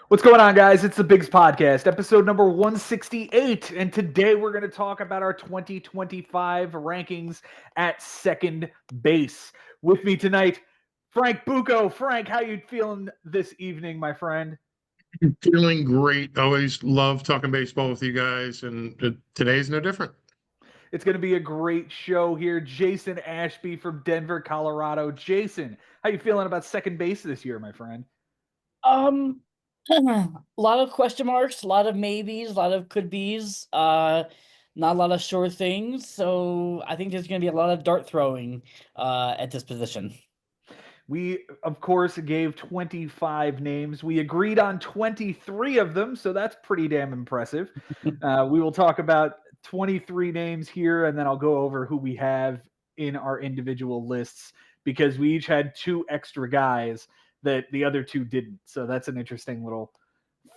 What's going on, guys? It's the Bigs Podcast, episode number 168. And today we're going to talk about our 2025 rankings at second base. With me tonight, Frank Bucco. Frank, how you feeling this evening, my friend? Feeling great. Always love talking baseball with you guys, and today's no different. It's going to be a great show here. Jason Ashby from Denver, Colorado. Jason, how you feeling about second base this year, my friend? Um, a lot of question marks, a lot of maybes, a lot of could be's, not a lot of sure things. So I think there's going to be a lot of dart throwing at this position. We, of course, gave 25 names. We agreed on 23 of them, so that's pretty damn impressive. We will talk about 23 names here, and then I'll go over who we have in our individual lists because we each had two extra guys that the other two didn't. So that's an interesting little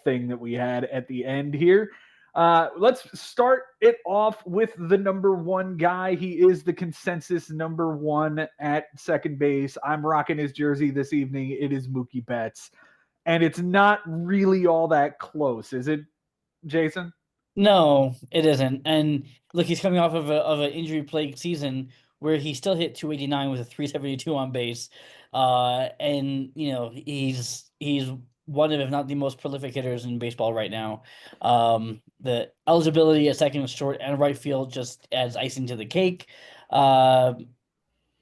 thing that we had at the end here. Let's start it off with the number one guy. He is the consensus number one at second base. I'm rocking his jersey this evening. It is Mookie Betts. And it's not really all that close, is it, Jason? No, it isn't. And look, he's coming off of an injury-plagued season where he still hit 289 with a 372 on base. And he's one of, if not the most prolific hitters in baseball right now. The eligibility at second, short, and right field just adds icing to the cake. Uh,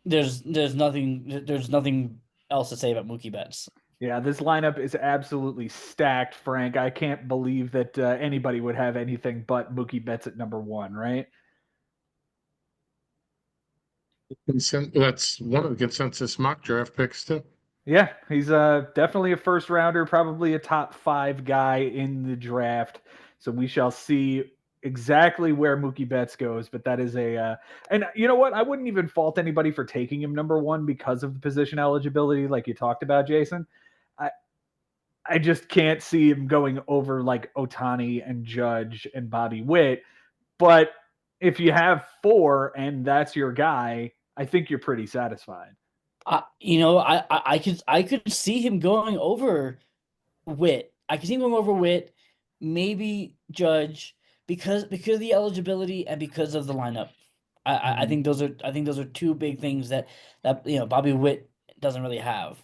there's nothing else to say about Mookie Betts. Yeah, this lineup is absolutely stacked, Frank. I can't believe that anybody would have anything but Mookie Betts at number one, right? That's one of the consensus mock draft picks too. Yeah, he's definitely a first rounder, probably a top five guy in the draft. So we shall see exactly where Mookie Betts goes. But that is and you know what? I wouldn't even fault anybody for taking him number one because of the position eligibility, like you talked about, Jason. I I just can't see him going over like Otani and Judge and Bobby Witt. But if you have four and that's your guy, I think you're pretty satisfied. I could see him going over Witt. I could see him going over Witt, maybe Judge, because of the eligibility and because of the lineup. I Mhm. think those are two big things that Bobby Witt doesn't really have.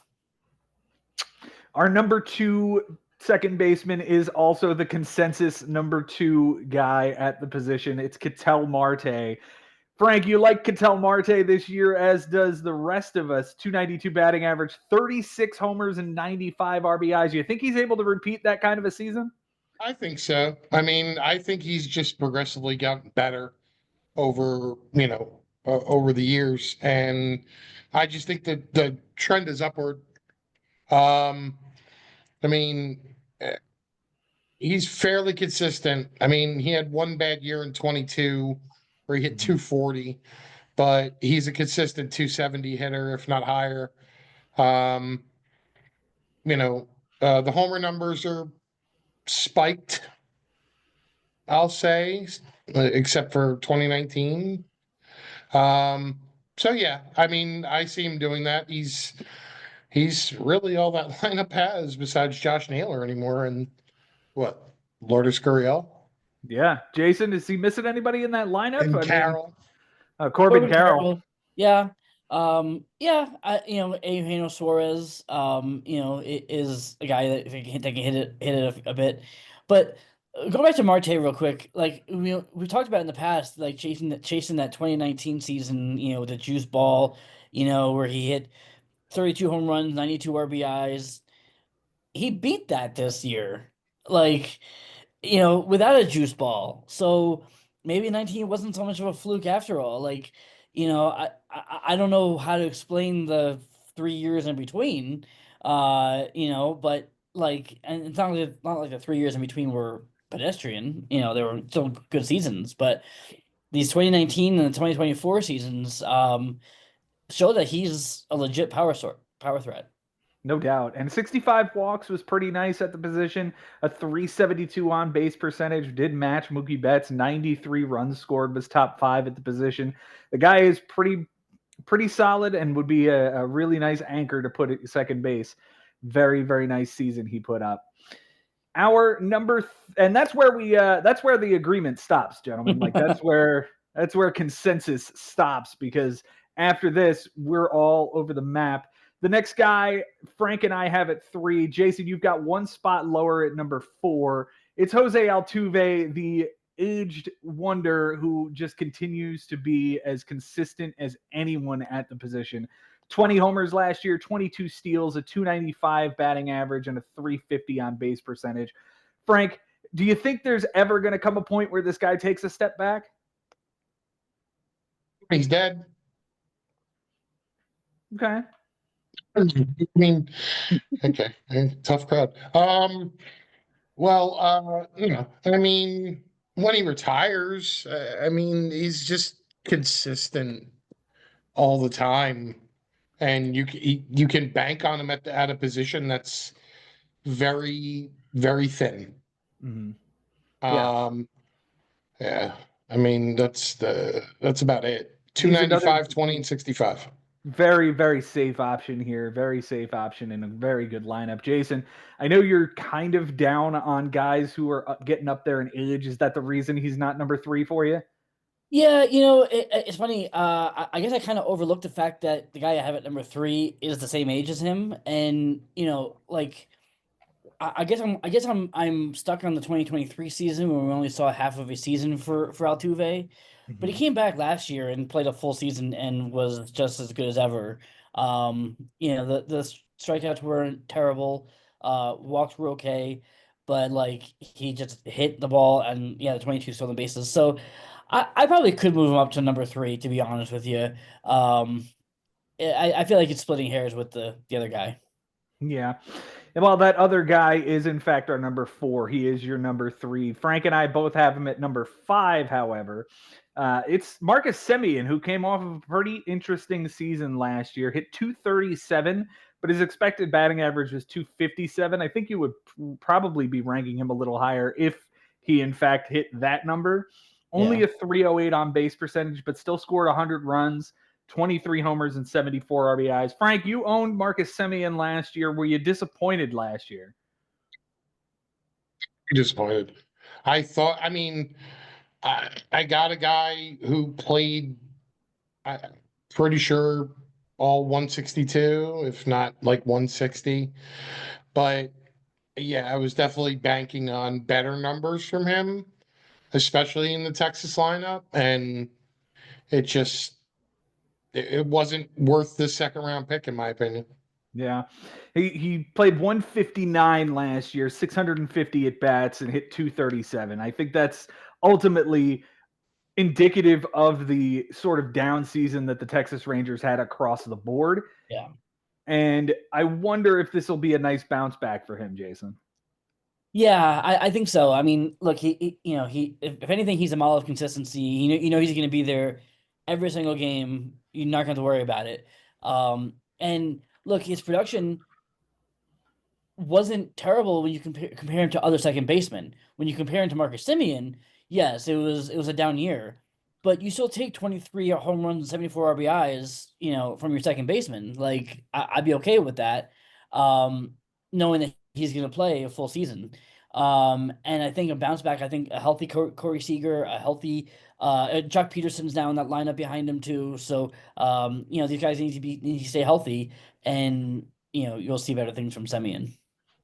Our number two second baseman is also the consensus number two guy at the position. It's Ketel Marte. Frank, you like Ketel Marte this year, as does the rest of us. 292 batting average, 36 homers, and 95 RBIs. You think he's able to repeat that kind of a season? I think so. I mean, I think he's just progressively gotten better over the years, and I just think that the trend is upward. Um, I mean, he's fairly consistent. I mean, he had one bad year in 22 where he hit Mhm. 240, but he's a consistent 270 hitter, if not higher. Um, the homer numbers are spiked, I'll say, except for 2019. Um, so yeah, I mean, I see him doing that. He's really all that lineup has besides Josh Naylor anymore, and what, Lourdes Gurriel Yeah. Jason, is he missing anybody in that lineup? and I mean, Carroll. Corbin Corbin Carroll. Carroll, yeah, Eugenio Suarez, is a guy that can hit it a bit, but go back to Marte real quick. Like we talked about in the past, like chasing that 2019 season, the juice ball, where he hit 32 home runs, 92 RBIs. He beat that this year, like without a juice ball. So maybe 19 wasn't so much of a fluke after all. Like, I don't know how to explain the 3 years in between. But like, and it's not like the 3 years in between were pedestrian. They were still good seasons, but these 2019 and the 2024 seasons show that he's a legit power threat. No doubt. And 65 walks was pretty nice at the position. A 372 on base percentage did match Mookie Betts. 93 runs scored was top five at the position. The guy is pretty solid and would be a really nice anchor to put at second base. Very, very nice season he put up. Our and that's where that's where the agreement stops, gentlemen. Like that's where consensus stops, because after this we're all over the map. The next guy, Frank and I have at 3. Jason, you've got one spot lower at number 4. It's Jose Altuve, the aged wonder who just continues to be as consistent as anyone at the position. 20 homers last year, 22 steals, a 295 batting average, and a 350 on base percentage. Frank, do you think there's ever going to come a point where this guy takes a step back? He's dead. Okay. I mean, okay, tough crowd. Well, I mean, when he retires, I mean, he's just consistent all the time, and you can bank on him at a position that's very, very thin. Mm-hmm. Yeah. Yeah. I mean, that's about it. 295, 20, and 65. Very, very safe option here. Very safe option and a very good lineup. Jason, I know you're kind of down on guys who are getting up there in age. Is that the reason he's not number 3 for you? Yeah, it's funny. I guess I kind of overlooked the fact that the guy I have at number 3 is the same age as him, and like I guess I'm stuck on the 2023 season where we only saw half of a season for Altuve, but he came back last year and played a full season and was just as good as ever. The strikeouts weren't terrible, walks were okay, but like he just hit the ball and the 22 stolen bases. So I probably could move him up to number 3, to be honest with you. I feel like it's splitting hairs with the other guy. Yeah. And while that other guy is in fact our number 4, he is your number 3. Frank and I both have him at number 5, however. It's Marcus Semien, who came off of a pretty interesting season last year, hit 237, but his expected batting average was 257. I think you would probably be ranking him a little higher if he in fact hit that number. Only a 308 on base percentage, but still scored 100 runs. 23 homers and 74 RBIs. Frank, you owned Marcus Semien last year. Were you disappointed last year? Disappointed. I mean, I got a guy who played, I'm pretty sure, all 162, if not like 160. But yeah, I was definitely banking on better numbers from him, especially in the Texas lineup. And it wasn't worth the second round pick, in my opinion. Yeah. He played 159 last year, 650 at bats, and hit 237. I think that's ultimately indicative of the sort of down season that the Texas Rangers had across the board. Yeah. And I wonder if this will be a nice bounce back for him, Jason. Yeah, I think so. I mean, look, he if anything, he's a model of consistency. He's going to be there every single game. You're not going to worry about it. And look, his production wasn't terrible when you compare him to other second basemen. When you compare him to Marcus Semien, yes, it was a down year, but you still take 23 home runs and 74 RBIs, from your second baseman. Like I'd be okay with that, knowing that he's going to play a full season. And I think a bounce back. I think a healthy Corey Seager, a healthy Chuck Peterson's now in that lineup behind him too. So these guys need to stay healthy, and you'll see better things from Semien.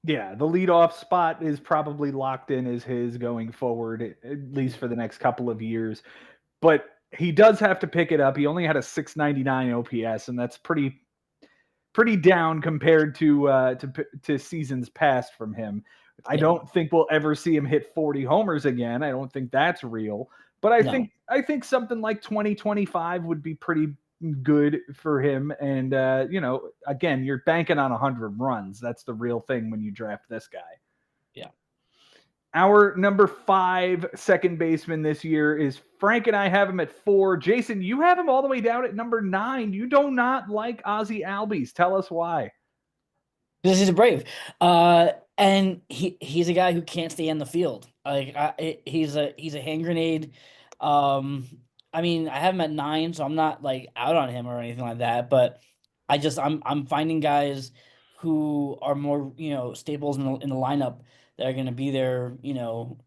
Yeah, the leadoff spot is probably locked in as his going forward, at least for the next couple of years. But he does have to pick it up. He only had a 699 OPS, and that's pretty down compared to seasons past from him. I don't think we'll ever see him hit 40 homers again. I don't think that's real. But I think something like 2025 would be pretty good for him. And again, you're banking on 100 runs. That's the real thing when you draft this guy. Yeah. Our number 5 second baseman this year is Frank, and I have him at 4. Jason, you have him all the way down at number 9. You do not like Ozzie Albies. Tell us why. Because he's a Brave, and he's a guy who can't stay in the field. Like he's a hand grenade. I mean, I have him at 9, so I'm not like out on him or anything like that. But I'm finding guys who are more, staples in the lineup that are going to be there,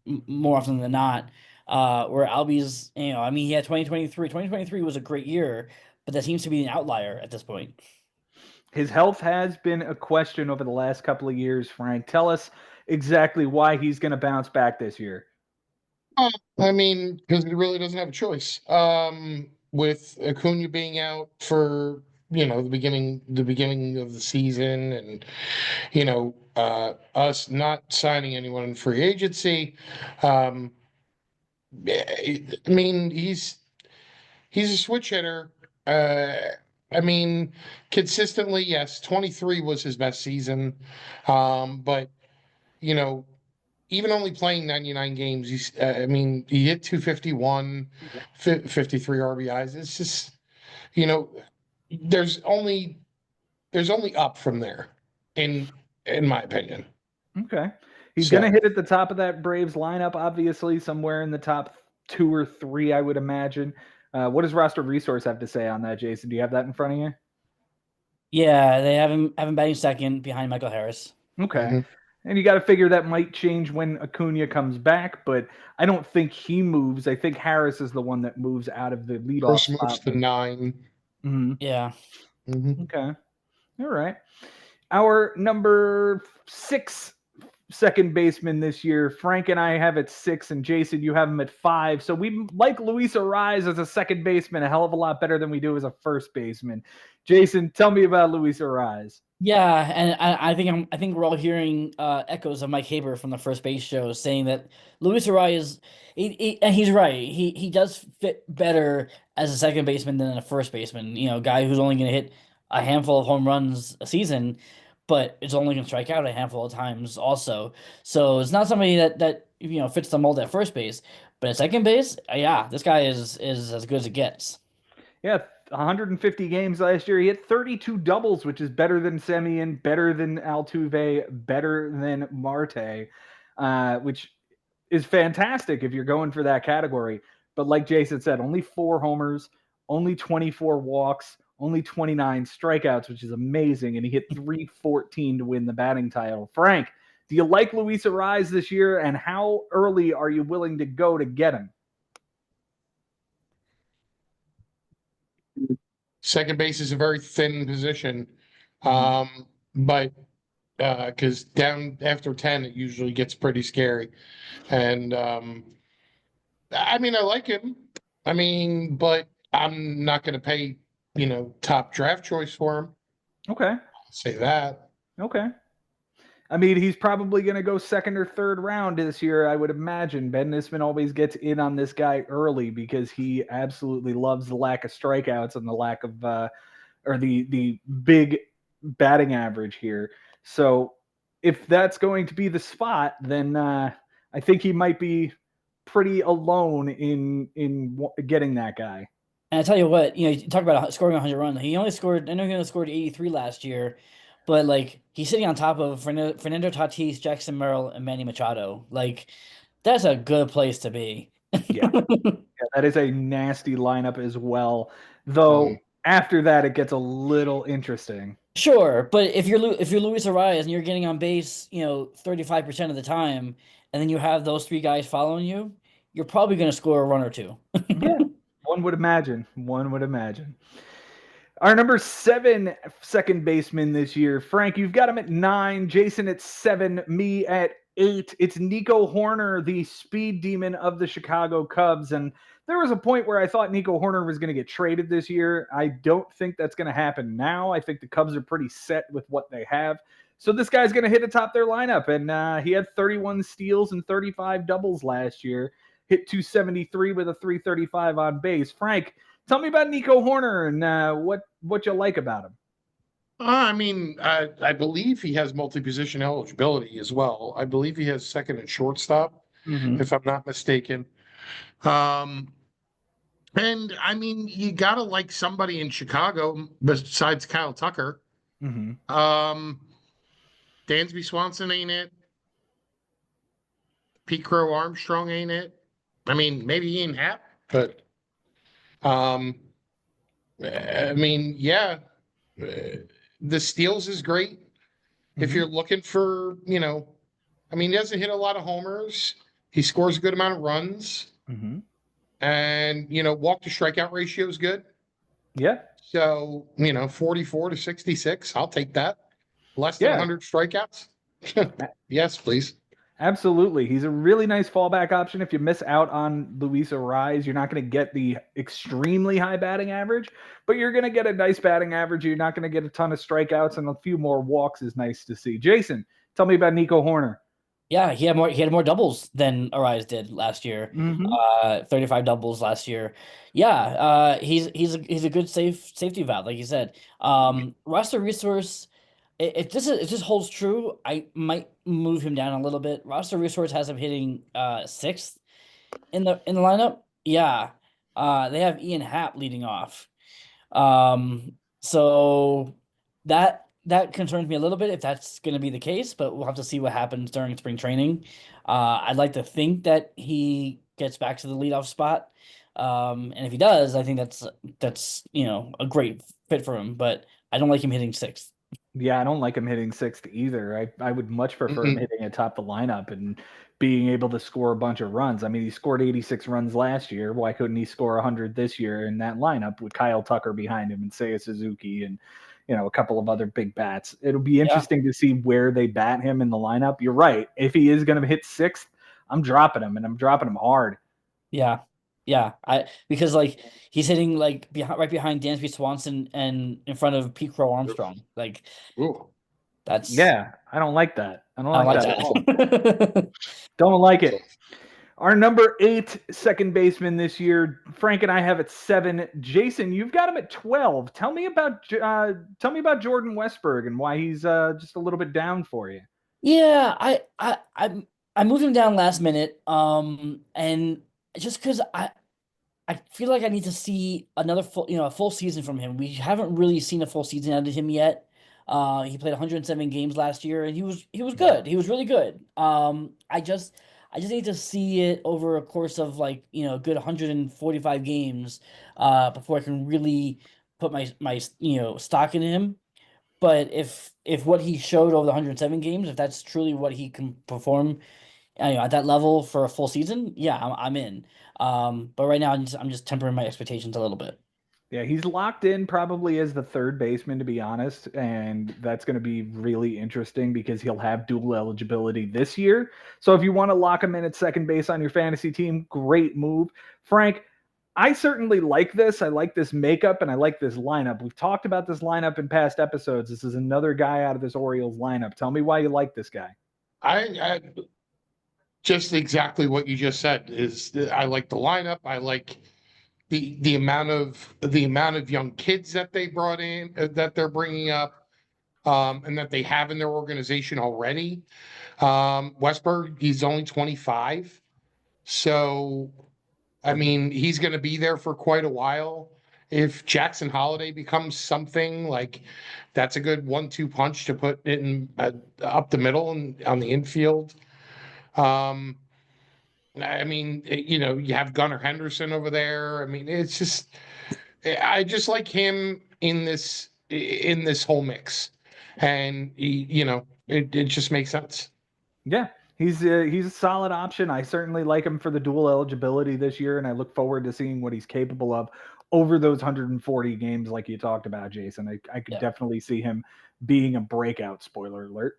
more often than not. Where Albie's, I mean, he had 2023. 2023 was a great year, but that seems to be an outlier at this point. His health has been a question over the last couple of years, Frank. Tell us exactly why he's going to bounce back this year. I mean, because he really doesn't have a choice. With Acuna being out for the beginning of the season, and us not signing anyone in free agency. I mean, he's a switch hitter. I mean, consistently, yes, 23 was his best season. But you know, even only playing 99 games, I mean, he hit 251, 53 RBIs. It's just, you know, there's only up from there, in my opinion. Okay. He's going to hit at the top of that Braves lineup, obviously, somewhere in the top 2 or 3, I would imagine. What does Roster Resource have to say on that, Jason? Do you have that in front of you? Yeah, they have him batting second behind Michael Harris. Okay. Mm-hmm. And you got to figure that might change when Acuna comes back, but I don't think he moves. I think Harris is the one that moves out of the leadoff spot. Moves to 9. Mm-hmm. Yeah. Mm-hmm. Okay. All right. Our number 6 second baseman this year, Frank and I have at 6, and Jason, you have him at 5. So we like Luis Arraez as a second baseman a hell of a lot better than we do as a first baseman. Jason, tell me about Luis Arraez. Yeah, and I think we're all hearing echoes of Mike Haber from the First Base Show saying that Luis Arraez, and he's right. He does fit better as a second baseman than a first baseman. Guy who's only going to hit a handful of home runs a season, but it's only going to strike out a handful of times also. So it's not somebody that fits the mold at first base, but at second base, yeah, this guy is as good as it gets. Yeah, 150 games last year. He hit 32 doubles, which is better than Semien, better than Altuve, better than Marte, which is fantastic if you're going for that category. But like Jason said, only 4 homers, only 24 walks, only 29 strikeouts, which is amazing. And he hit 314 to win the batting title. Frank, do you like Luis Arraez this year? And how early are you willing to go to get him? Second base is a very thin position. But because down after 10, it usually gets pretty scary. And I mean, I like him. I mean, but I'm not going to pay, top draft choice for him. Okay. I'll say that. Okay. I mean, he's probably going to go second or third round this year, I would imagine. Ben Nisman always gets in on this guy early because he absolutely loves the lack of strikeouts and the lack of, or the big batting average here. So if that's going to be the spot, then I think he might be pretty alone in getting that guy. And I tell you what, you talk about scoring 100 runs. He only scored, I know he only scored 83 last year, but like he's sitting on top of Fernando Tatis, Jackson Merrill, and Manny Machado. Like that's a good place to be. Yeah, that is a nasty lineup as well. Though after that, it gets a little interesting. Sure, but if you're Luis Arraez and you're getting on base, 35% of the time, and then you have those 3 guys following you, you're probably going to score a run or 2. Yeah, one would imagine. Our number 7 second baseman this year, Frank, you've got him at 9, Jason at 7, me at 8. It's Nico Hoerner, the speed demon of the Chicago Cubs. And there was a point where I thought Nico Hoerner was going to get traded this year. I don't think that's going to happen now. I think the Cubs are pretty set with what they have. So this guy's going to hit atop their lineup. And he had 31 steals and 35 doubles last year. Hit 273 with a 335 on base. Frank, tell me about Nico Hoerner and what you like about him. I mean, I believe he has multi-position eligibility as well. I believe he has second and shortstop, if I'm not mistaken. And I mean, you gotta like somebody in Chicago besides Kyle Tucker. Dansby Swanson ain't it. Pete Crow Armstrong ain't it. I mean, maybe he ain't Happ, but I mean, yeah. The steals is great. If you're looking for, I mean, he doesn't hit a lot of homers. He scores a good amount of runs, and walk to strikeout ratio is good. Yeah. So 44 to 66, I'll take that. Less than Yeah. 100 strikeouts. Yes, please. Absolutely. He's a really nice fallback option. If you miss out on Luis Ariz, you're not going to get the extremely high batting average, but you're going to get a nice batting average. You're not going to get a ton of strikeouts, and a few more walks is nice to see. Jason, tell me about Nico Horner. Yeah, he had more doubles than Ariz did last year. 35 doubles last year. Yeah, he's a good safety valve, like you said. Roster resource, if this holds true, I might move him down a little bit. Roster resource has him hitting sixth in the lineup. Yeah. They have Ian Happ leading off. So that concerns me a little bit if that's going to be the case, but we'll have to see what happens during spring training. I'd like to think that he gets back to the leadoff spot. And if he does, I think that's a great fit for him, but I don't like him hitting sixth. Yeah, I don't like him hitting sixth either. I would much prefer him hitting atop the lineup and being able to score a bunch of runs. I mean, he scored 86 runs last year. Why couldn't he score 100 this year in that lineup with Kyle Tucker behind him and Seiya Suzuki and a couple of other big bats? It'll be interesting to see where they bat him in the lineup. You're right. If he is going to hit sixth, I'm dropping him, and I'm dropping him hard. Yeah. Yeah, because like he's hitting like right behind Dansby Swanson and in front of Pete Crow Armstrong. Like that's I don't like that. I don't like that at all. that. Don't like it. Our number 8 second baseman this year, Frank and I have at 7. Jason, you've got him at 12. Tell me about Jordan Westburg and why he's just a little bit down for you. Yeah, I moved him down last minute. And just because I feel like I need to see another a full season from him. We haven't really seen a full season out of him yet. He played 107 games last year, and he was good. He was really good. I just need to see it over a course of like a good 145 games, before I can really put my stock in him. But if what he showed over the 107 games, if that's truly what he can perform, at that level for a full season, yeah, I'm in. But right now I'm just tempering my expectations a little bit. Yeah, he's locked in probably as the third baseman, to be honest, and that's going to be really interesting because he'll have dual eligibility this year. So if you want to lock him in at second base on your fantasy team, great move. Frank, I certainly like this. I like this makeup, and I like this lineup. We've talked about this lineup in past episodes. This is another guy out of this Orioles lineup. Tell me why you like this guy. I just exactly what you just said is I like the lineup. I like the amount of young kids that they brought in, that they're bringing up, and that they have in their organization already. Westberg, he's only 25, so I mean he's going to be there for quite a while. If Jackson Holiday becomes something like, that's a good 1-2 punch to put in up the middle and on the infield. I mean, you have Gunnar Henderson over there. I mean, it's just, I just like him in this whole mix, and it just makes sense. Yeah, he's a solid option. I certainly like him for the dual eligibility this year, and I look forward to seeing what he's capable of over those 140 games, like you talked about, Jason. I could definitely see him being a breakout. Spoiler alert.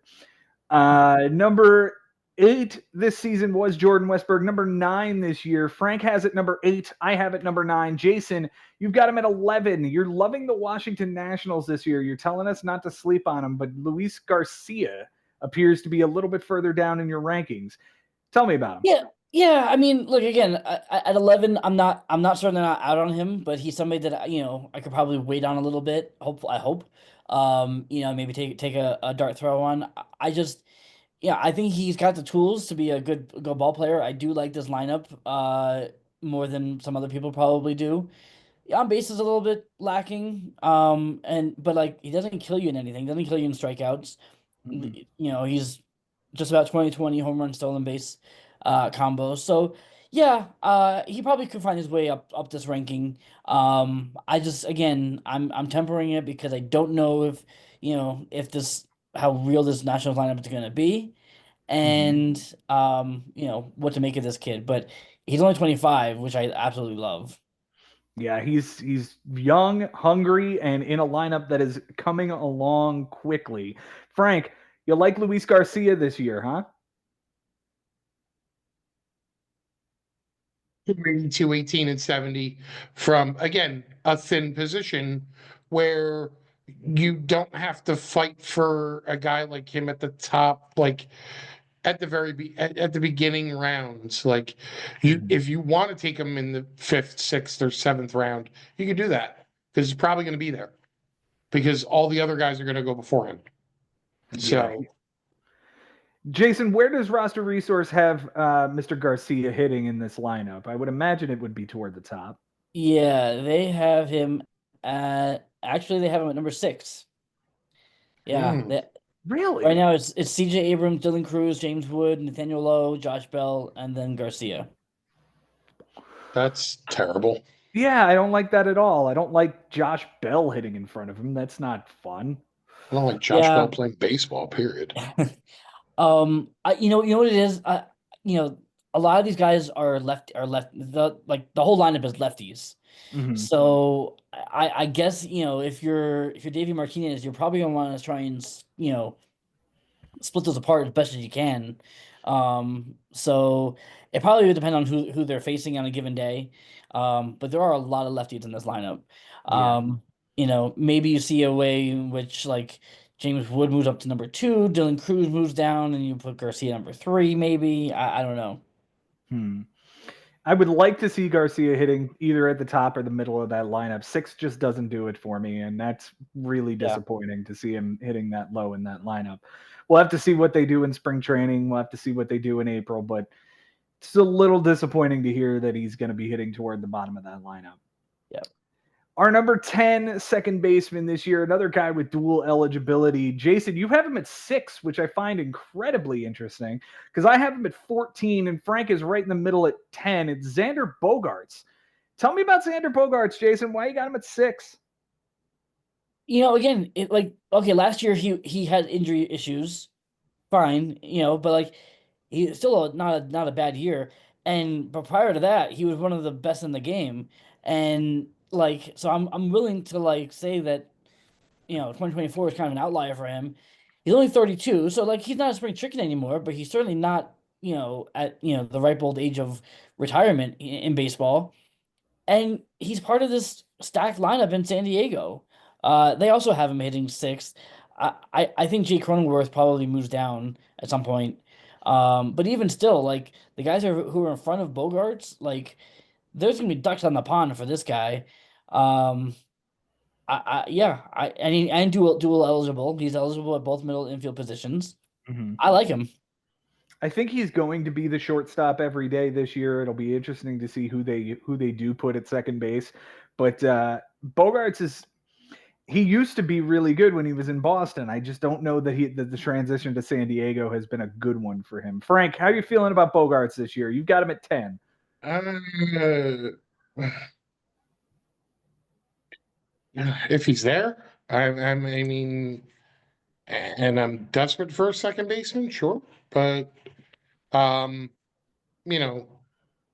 Number 8 this season was Jordan Westburg. Number 9 this year. Frank has it number 8. I have it number 9. Jason, you've got him at 11. You're loving the Washington Nationals this year. You're telling us not to sleep on him, but Luis Garcia appears to be a little bit further down in your rankings. Tell me about him. Yeah. I mean, look, again, at 11, I'm not certainly not out on him, but he's somebody that I could probably wait on a little bit. I hope. Maybe take a dart throw on. I think he's got the tools to be a good ball player. I do like this lineup more than some other people probably do. On base is a little bit lacking. But like he doesn't kill you in anything. Doesn't kill you in strikeouts. He's just about 20-20 home run stolen base combo. So yeah, he probably could find his way up this ranking. I'm tempering it because I don't know if this how real this Nationals lineup is going to be, and what to make of this kid. But he's only 25, which I absolutely love. Yeah, he's young, hungry, and in a lineup that is coming along quickly. Frank, you like Luis Garcia this year, huh? 282, 18, and 70 from, again, a thin position where you don't have to fight for a guy like him at the top, like at at the beginning rounds. Like if you want to take him in the fifth, sixth, or seventh round, you can do that because he's probably going to be there because all the other guys are going to go before him. Yeah. So Jason, where does roster resource have Mr. Garcia hitting in this lineup? I would imagine it would be toward the top. Yeah, they have him at actually they have him at number 6. Yeah, right Really? now it's C.J. Abrams, Dylan Cruz, James Wood, Nathaniel Lowe, Josh Bell, and then Garcia. that's terrible. Yeah, I don't like that at all. I don't like Josh Bell hitting in front of him. That's not fun. I don't like Josh Bell Yeah. playing baseball, period. You know what it is. A lot of these guys are left. The whole lineup is lefties. So I guess if you're Davey Martinez, you're probably gonna want to try and split those apart as best as you can. So it probably would depend on who they're facing on a given day. But there are a lot of lefties in this lineup. Yeah. Maybe you see a way in which like James Wood moves up to number 2, Dylan Cruz moves down, and you put Garcia number 3, maybe. I don't know. I would like to see Garcia hitting either at the top or the middle of that lineup. 6 just doesn't do it for me, and that's really disappointing to see him hitting that low in that lineup. We'll have to see what they do in spring training. We'll have to see what they do in April, but it's a little disappointing to hear that he's going to be hitting toward the bottom of that lineup. Yeah. Our number 10 second baseman this year, another guy with dual eligibility. Jason, you have him at 6, which I find incredibly interesting because I have him at 14 and Frank is right in the middle at 10. It's Xander Bogaerts. Tell me about Xander Bogaerts, Jason. Why you got him at 6? Again, okay, last year he had injury issues. Fine, but like he's still not a bad year. But prior to that, he was one of the best in the game. And like so I'm willing to like say that 2024 is kind of an outlier for him. He's only 32, so like he's not a spring chicken anymore, but he's certainly not, at the ripe old age of retirement in baseball. And he's part of this stacked lineup in San Diego. They also have him hitting 6th. I think Jake Cronenworth probably moves down at some point. But even still, like the guys who are in front of Bogarts, like there's gonna be ducks on the pond for this guy. And dual eligible. He's eligible at both middle and infield positions. I like him. I think he's going to be the shortstop every day this year. It'll be interesting to see who they do put at second base. But Bogarts he used to be really good when he was in Boston. I just don't know that the transition to San Diego has been a good one for him. Frank, how are you feeling about Bogarts this year? You've got him at 10. If he's there, I mean, and I'm desperate for a second baseman, sure, but um,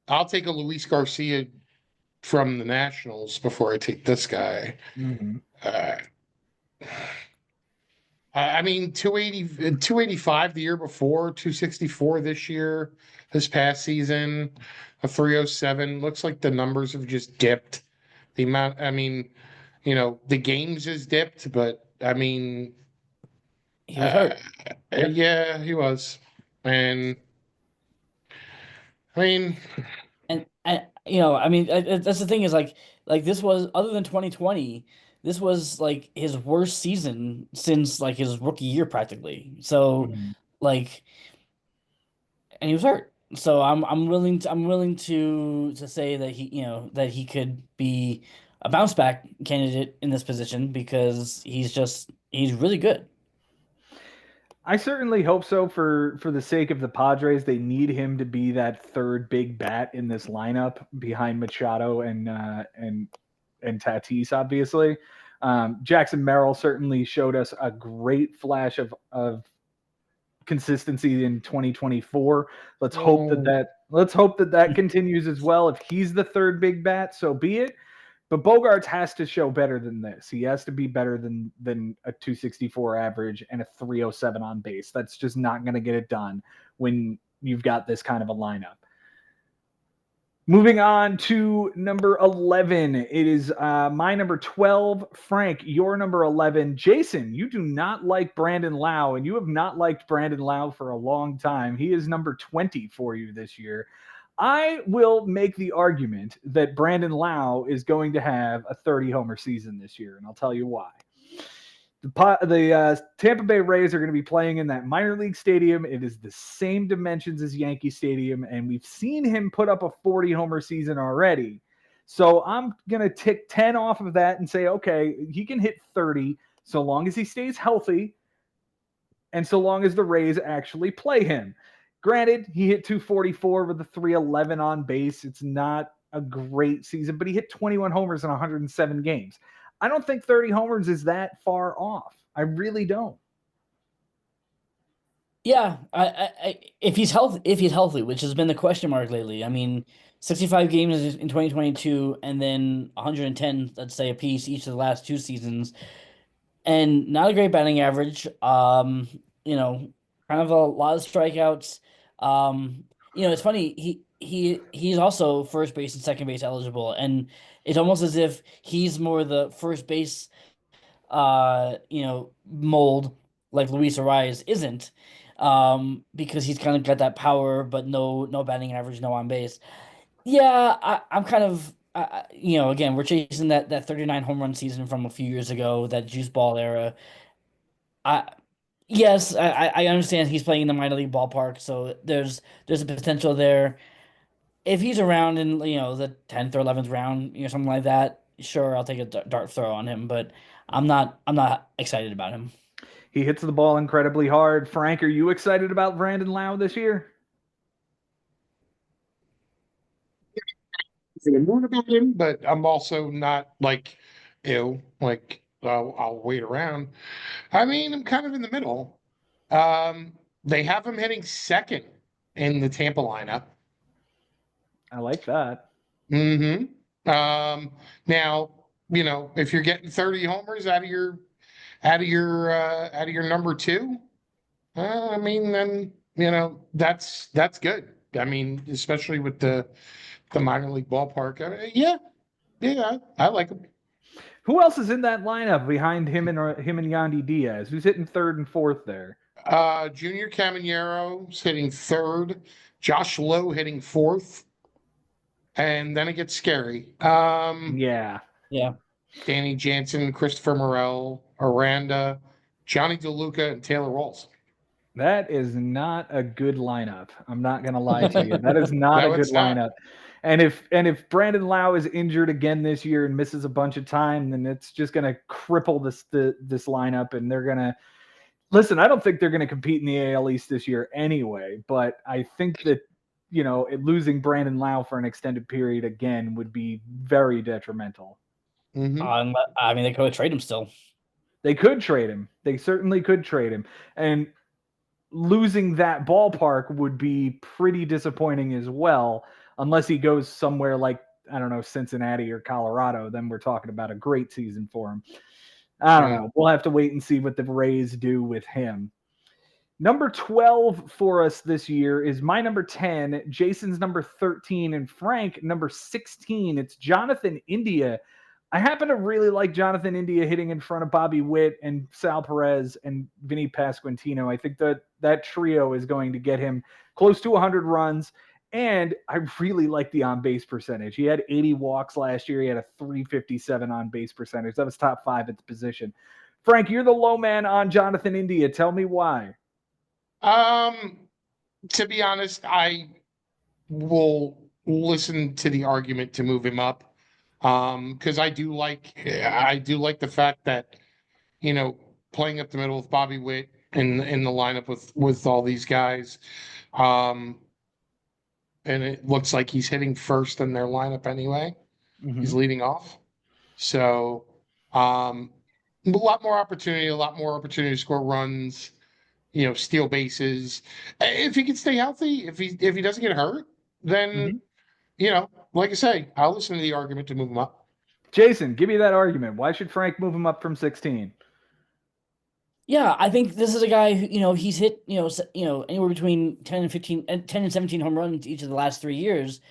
I'll take a Luis Garcia from the Nationals before I take this guy. I mean, 285 the year before, 264 this year, this past season, a 307. Looks like the numbers have just dipped. The amount, I mean, the games has dipped, but I mean, He was hurt. Yeah, he was. And I mean, And I mean that's the thing is like this was other than 2020, this was like his worst season since like his rookie year practically. So like and he was hurt. So I'm willing to say that he could be a bounce back candidate in this position because he's really good. I certainly hope so for the sake of the Padres. They need him to be that third big bat in this lineup behind Machado and Tatis, obviously. Jackson Merrill certainly showed us a great flash of consistency in 2024. Let's hope that continues as well. If he's the third big bat, so be it. But Bogaerts has to show better than this. He has to be better than a 264 average and a 307 on base. That's just not going to get it done when you've got this kind of a lineup. Moving on to number 11. It is my number 12. Frank, your number 11. Jason, you do not like Brandon Lau, and you have not liked Brandon Lau for a long time. He is number 20 for you this year. I will make the argument that Brandon Lau is going to have a 30-homer season this year, and I'll tell you why. The Tampa Bay Rays are going to be playing in that minor league stadium. It is the same dimensions as Yankee Stadium, and we've seen him put up a 40-homer season already. So I'm going to tick 10 off of that and say, okay, he can hit 30 so long as he stays healthy and so long as the Rays actually play him. Granted, he hit 244 with a 311 on base. It's not a great season, but he hit 21 homers in 107 games. I don't think 30 homers is that far off. I really don't. Yeah, if he's healthy, which has been the question mark lately. I mean, 65 games in 2022, and then 110, let's say, apiece each of the last two seasons, and not a great batting average. Kind of a lot of strikeouts. It's funny. He's also first base and second base eligible, and it's almost as if he's more the first base, mold like Luis Arias isn't, because he's kind of got that power, but no batting average, no on base. Yeah, I'm kind of, again, we're chasing that 39 home run season from a few years ago, that juice ball era. I Yes, I understand he's playing in the minor league ballpark, so there's a potential there. If he's around in the 10th or 11th round, something like that, sure, I'll take a dart throw on him, but I'm not excited about him. He hits the ball incredibly hard. Frank, are you excited about Brandon Lau this year? More about him, but I'm also not like, I'll wait around. I mean, I'm kind of in the middle. They have him hitting second in the Tampa lineup. I like that. Mm-hmm. Now, if you're getting 30 homers out of your number two, I mean, then that's good. I mean, especially with the minor league ballpark. Yeah, I like him. Who else is in that lineup behind him and Yandy Diaz? Who's hitting third and fourth there? Junior Camanero's hitting third, Josh Lowe hitting fourth, and then it gets scary. Yeah. Danny Jansen, Christopher Morel, Aranda, Johnny DeLuca, and Taylor Walls. That is not a good lineup. I'm not going to lie to you. That is not a good lineup. And if Brandon Lau is injured again this year and misses a bunch of time, then it's just going to cripple this lineup. And they're going to listen. I don't think they're going to compete in the AL East this year anyway. But I think that losing Brandon Lau for an extended period again would be very detrimental. Mm-hmm. I mean, they could trade him still. They could trade him. They certainly could trade him. And losing that ballpark would be pretty disappointing as well, unless he goes somewhere like, I don't know, Cincinnati or Colorado. Then we're talking about a great season for him. I don't know. We'll have to wait and see what the Rays do with him. Number 12 for us this year is my number 10, Jason's number 13, and Frank, number 16. It's Jonathan India. I happen to really like Jonathan India hitting in front of Bobby Witt and Sal Perez and Vinny Pasquantino. I think that trio is going to get him close to 100 runs, and I really like the on-base percentage. He had 80 walks last year. He had a 357 on-base percentage. That was top 5 at the position. Frank, you're the low man on Jonathan India. Tell me why. To be honest, I will listen to the argument to move him up. Because I do like the fact that, playing up the middle with Bobby Witt in the lineup with all these guys. And it looks like he's hitting first in their lineup anyway. Mm-hmm. He's leading off. So A lot more opportunity to score runs, steal bases. If he can stay healthy, if he doesn't get hurt, then like I say, I'll listen to the argument to move him up. Jason, give me that argument. Why should Frank move him up from 16? Yeah, I think this is a guy who, he's hit, anywhere between 10 and 15 and 10 and 17 home runs each of the last 3 years.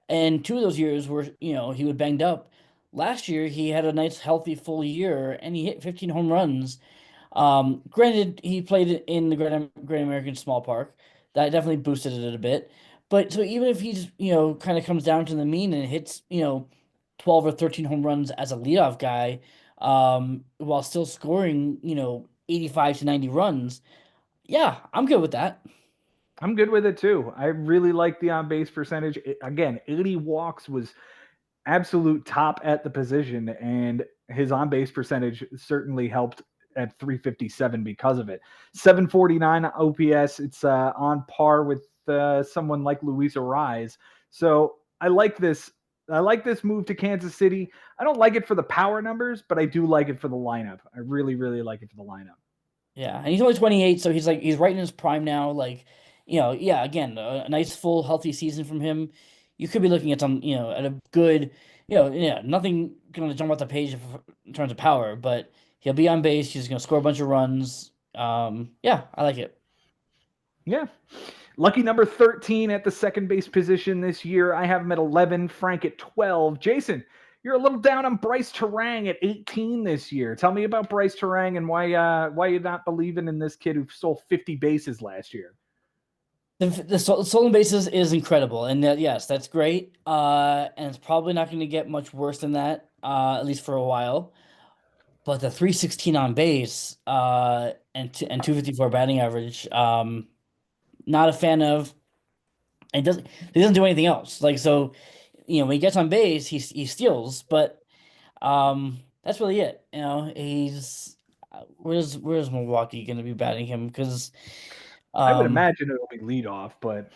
And 2 of those years were, he was banged up. Last year he had a nice healthy full year and he hit 15 home runs. Granted, he played in the Great American Small Park. That definitely boosted it a bit. But so even if he's, kind of comes down to the mean and hits, 12 or 13 home runs as a leadoff guy, while still scoring, 85 to 90 runs, yeah, I'm good with that. I'm good with it too. I really like the on base percentage. Again, 80 walks was absolute top at the position, and his on base percentage certainly helped at 357 because of it. 749 OPS. It's on par with someone like Luis Arraez. So I like this. I like this move to Kansas City. I don't like it for the power numbers, but I do like it for the lineup. I really, really like it for the lineup. Yeah, and he's only 28, so he's right in his prime now. Like, yeah, again, a nice full healthy season from him. You could be looking at some, at a good, yeah, nothing going to jump off the page in terms of power, but he'll be on base. He's going to score a bunch of runs. Yeah, I like it. Yeah. Lucky number 13 at the second base position this year. I have him at 11, Frank at 12. Jason, you're a little down on Bryce Terang at 18 this year. Tell me about Bryce Terang and why you're not believing in this kid who stole 50 bases last year. The stolen bases is incredible, and yes, that's great. And it's probably not going to get much worse than that, at least for a while. But the 316 on base, and 254 batting average, not a fan of. And he doesn't do anything else. Like, so, when he gets on base, he steals, but that's really it. He's where's Milwaukee going to be batting him? Because I would imagine it'll be leadoff, but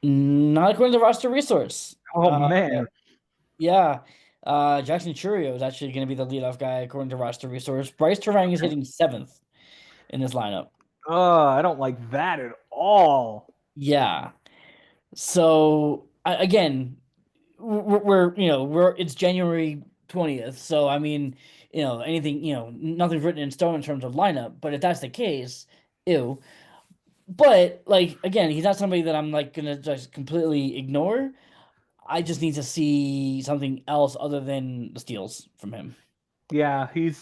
not according to roster resource. oh man, yeah. Jackson Churio is actually going to be the leadoff guy according to roster resource. Bryce Terang is hitting 7th in this lineup. I don't like that at all. Yeah. So again, we're it's January 20th, so I mean, anything, nothing's written in stone in terms of lineup. But if that's the case, ew. But like again, he's not somebody that I'm like gonna just completely ignore. I just need to see something else other than the steals from him. Yeah, he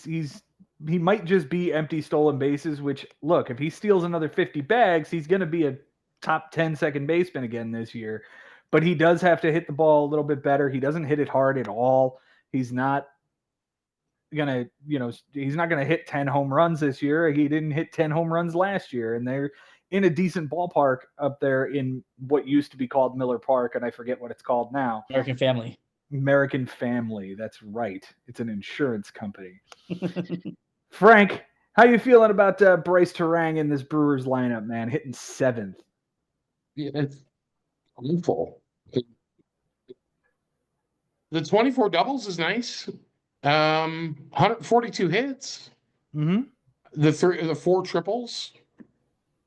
might just be empty stolen bases. Which look, if he steals another 50 bags, he's going to be a top 10 second baseman again this year. But he does have to hit the ball a little bit better. He doesn't hit it hard at all. He's not gonna, he's not gonna hit 10 home runs this year. He didn't hit 10 home runs last year, and they're in a decent ballpark up there in what used to be called Miller Park, and I forget what it's called now. American Family. American Family. That's right. It's an insurance company. Frank, how you feeling about Bryce Terang in this Brewers lineup, man? Hitting 7th. Yeah, it's awful. The 24 doubles is nice. 142 hits. Mm-hmm. The 4 triples,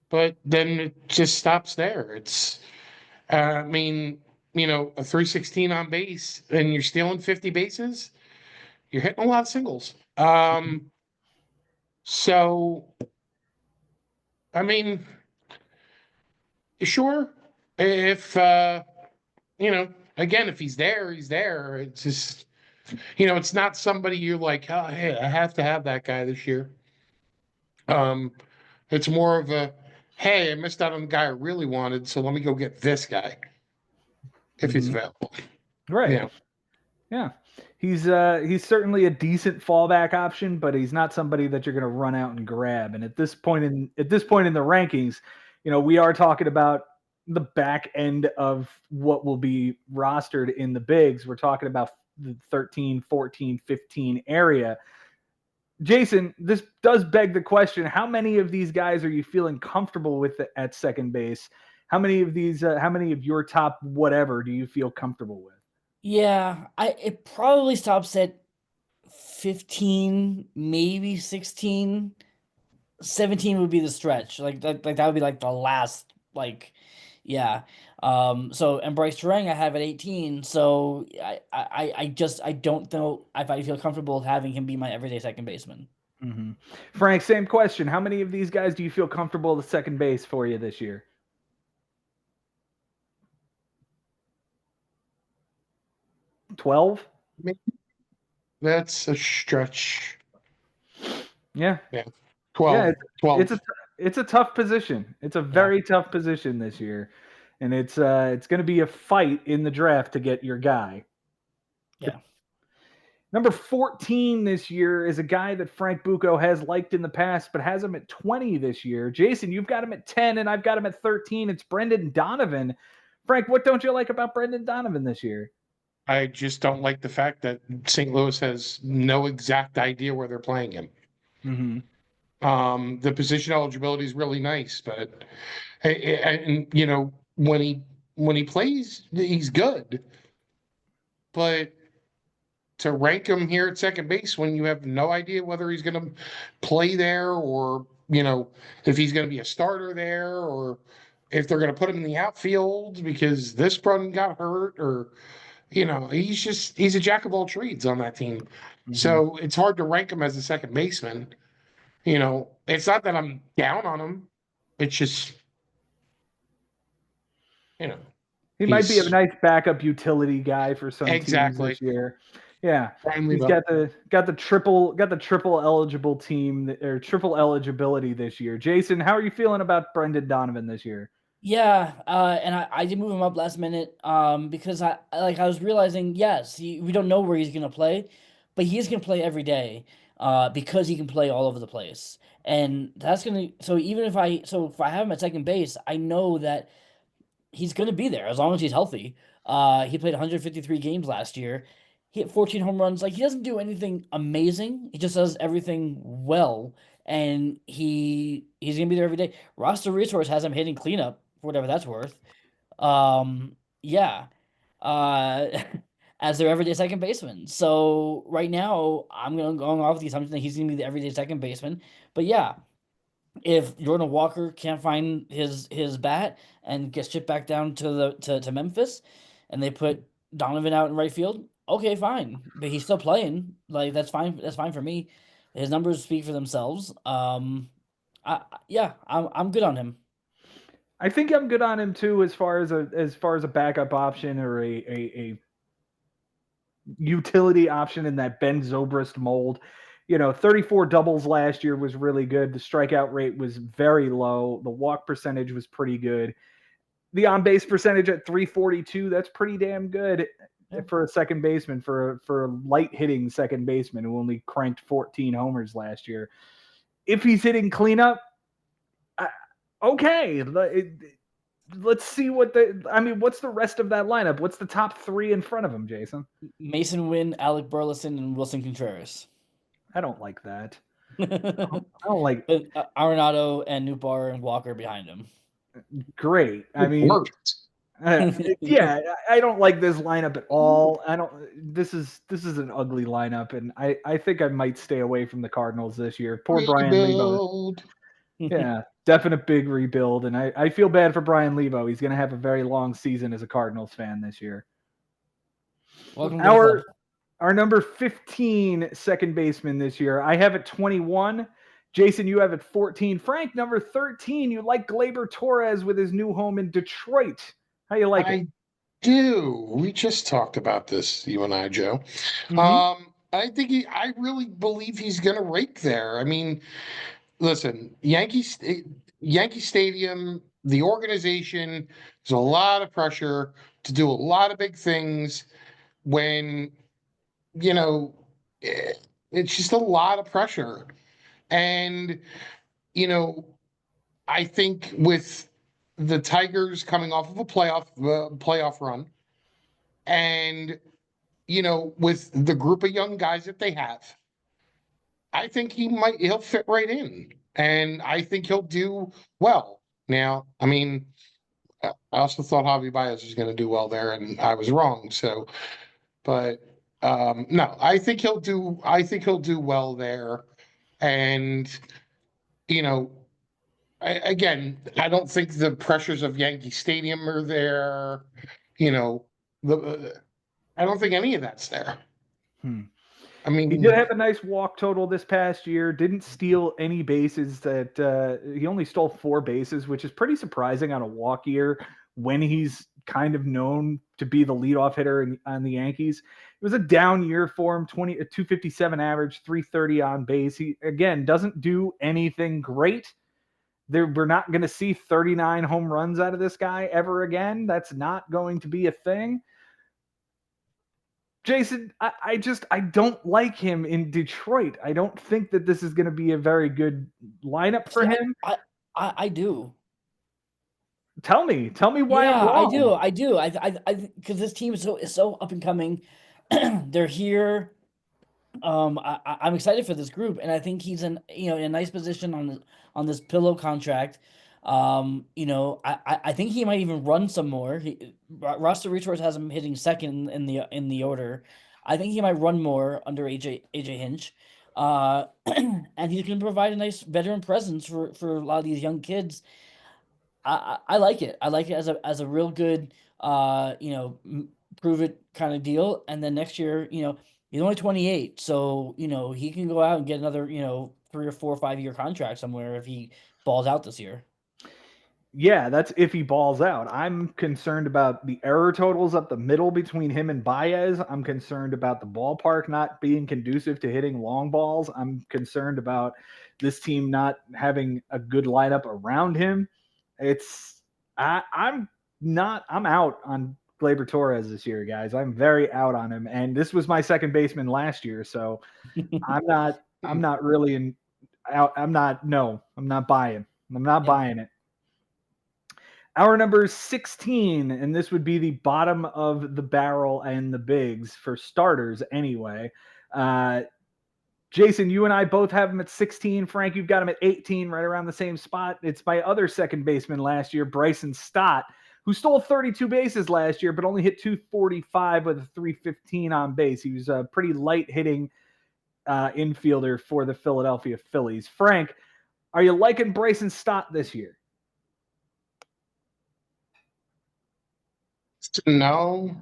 but then it just stops there. It's, I mean, a 316 on base, and you're stealing 50 bases. You're hitting a lot of singles. So, I mean, sure, if again, if he's there, he's there. It's just, it's not somebody you're like, oh, hey, I have to have that guy this year. It's more of a, hey, I missed out on the guy I really wanted, so let me go get this guy if he's available. Right. Yeah. He's certainly a decent fallback option, but he's not somebody that you're going to run out and grab. And at this point in the rankings, we are talking about the back end of what will be rostered in the bigs. We're talking about the 13, 14, 15 area. Jason, this does beg the question: how many of these guys are you feeling comfortable with at second base? How many of your top whatever do you feel comfortable with? Yeah, it probably stops at 15, maybe 16. 17 would be the stretch. That would be like the last, like, yeah. So and Bryce Terang I have at 18. So I don't know if I feel comfortable having him be my everyday second baseman. Mm-hmm. Frank, same question. How many of these guys do you feel comfortable at second base for you this year? 12? That's a stretch. Yeah. Yeah. 12. Yeah, 12. It's a tough position. It's a very tough position this year. And it's going to be a fight in the draft to get your guy. Yeah. Number 14 this year is a guy that Frank Bucco has liked in the past, but has him at 20 this year. Jason, you've got him at 10, and I've got him at 13. It's Brendan Donovan. Frank, what don't you like about Brendan Donovan this year? I just don't like the fact that St. Louis has no exact idea where they're playing him. Mm-hmm. The position eligibility is really nice, but and you know when he plays, he's good. But to rank him here at second base when you have no idea whether he's going to play there or if he's going to be a starter there or if they're going to put him in the outfield because this run got hurt or he's a jack of all trades on that team. Mm-hmm. So it's hard to rank him as a second baseman. It's not that I'm down on him. It's just, he might be a nice backup utility guy for some teams this year. Yeah, he's got the triple eligible team or triple eligibility this year. Jason, how are you feeling about Brendan Donovan this year? Yeah, and I did move him up last minute because I was realizing, yes, we don't know where he's gonna play, but he's gonna play every day because he can play all over the place, and that's gonna even if I have him at second base, I know that he's gonna be there as long as he's healthy. He played 153 games last year. He hit 14 home runs. Like, he doesn't do anything amazing. He just does everything well, and he's gonna be there every day. Roster Resource has him hitting cleanup for whatever that's worth. Yeah, uh, as their everyday second baseman. So right now, I'm going off the assumption that he's gonna be the everyday second baseman. But yeah, if Jordan Walker can't find his bat and gets shipped back down to Memphis, and they put Donovan out in right field, okay, fine. But he's still playing. Like, that's fine. That's fine for me. His numbers speak for themselves. I'm good on him. I think I'm good on him too, as far as a backup option or a utility option in that Ben Zobrist mold. 34 doubles last year was really good. The strikeout rate was very low. The walk percentage was pretty good. The on-base percentage at 342, that's pretty damn good for a second baseman, for a light-hitting second baseman who only cranked 14 homers last year. If he's hitting cleanup, okay. Let's see what's the rest of that lineup? What's the top three in front of him, Jason? Mason Wynn, Alec Burleson, and Wilson Contreras. I don't like that. I don't like Arenado and Nootbaar and Walker behind him. Great. I mean, yeah, I don't like this lineup at all. This is an ugly lineup, and I think I might stay away from the Cardinals this year. Poor Brian Levo. Yeah, definite big rebuild, and I feel bad for Brian Levo. He's going to have a very long season as a Cardinals fan this year. Welcome to the club. Our number 15 second baseman this year, I have at 21. Jason, you have at 14. Frank, number 13, you like Gleyber Torres with his new home in Detroit. How you like it? I do. We just talked about this, you and I, Joe. Mm-hmm. I really believe he's going to rake there. I mean, listen, Yankee Stadium, the organization, there's a lot of pressure to do a lot of big things when, it's just a lot of pressure. And, I think with the Tigers coming off of a playoff run and, with the group of young guys that they have, I think he'll fit right in. And I think he'll do well. Now, I mean, I also thought Javi Baez was going to do well there, and I was wrong. So, but No, I think he'll do. I think he'll do well there, and you know, again, I don't think the pressures of Yankee Stadium are there. You know, I don't think any of that's there. Hmm. I He mean, did have a nice walk total this past year. Didn't steal any bases. He only stole 4 bases, which is pretty surprising on a walk year when he's kind of known to be the leadoff hitter on the Yankees. It was a down year for him. 257 average, 330 on base. He again doesn't do anything great. We're not going to see 39 home runs out of this guy ever again. That's not going to be a thing. Jason, I don't like him in Detroit. I don't think that this is going to be a very good lineup for him. I do. Tell me why I'm Yeah, I wrong. do. Because this team is so up and coming. They're here. I'm excited for this group, and I think he's in a nice position on this pillow contract. I think he might even run some more. Roster Resource has him hitting second in the order. I think he might run more under AJ Hinch, and he's going to provide a nice veteran presence for a lot of these young kids. I like it. I like it as a real good prove it kind of deal. And then next year, he's only 28, so he can go out and get another 3 or 4 or 5 year contract somewhere if he balls out this year. Yeah, that's if he balls out. I'm concerned about the error totals up the middle between him and Baez. I'm concerned about the ballpark not being conducive to hitting long balls. I'm concerned about this team not having a good lineup around him. I'm out on Gleyber Torres this year, guys. I'm very out on him. And this was my second baseman last year, so I'm not really out. I'm not buying. I'm not buying it. Our number 16, and this would be the bottom of the barrel and the bigs for starters anyway. Jason, you and I both have him at 16. Frank, you've got him at 18, right around the same spot. It's my other second baseman last year, Bryson Stott, who stole 32 bases last year, but only hit 245 with a 315 on base. He was a pretty light hitting infielder for the Philadelphia Phillies. Frank, are you liking Bryson Stott this year? no.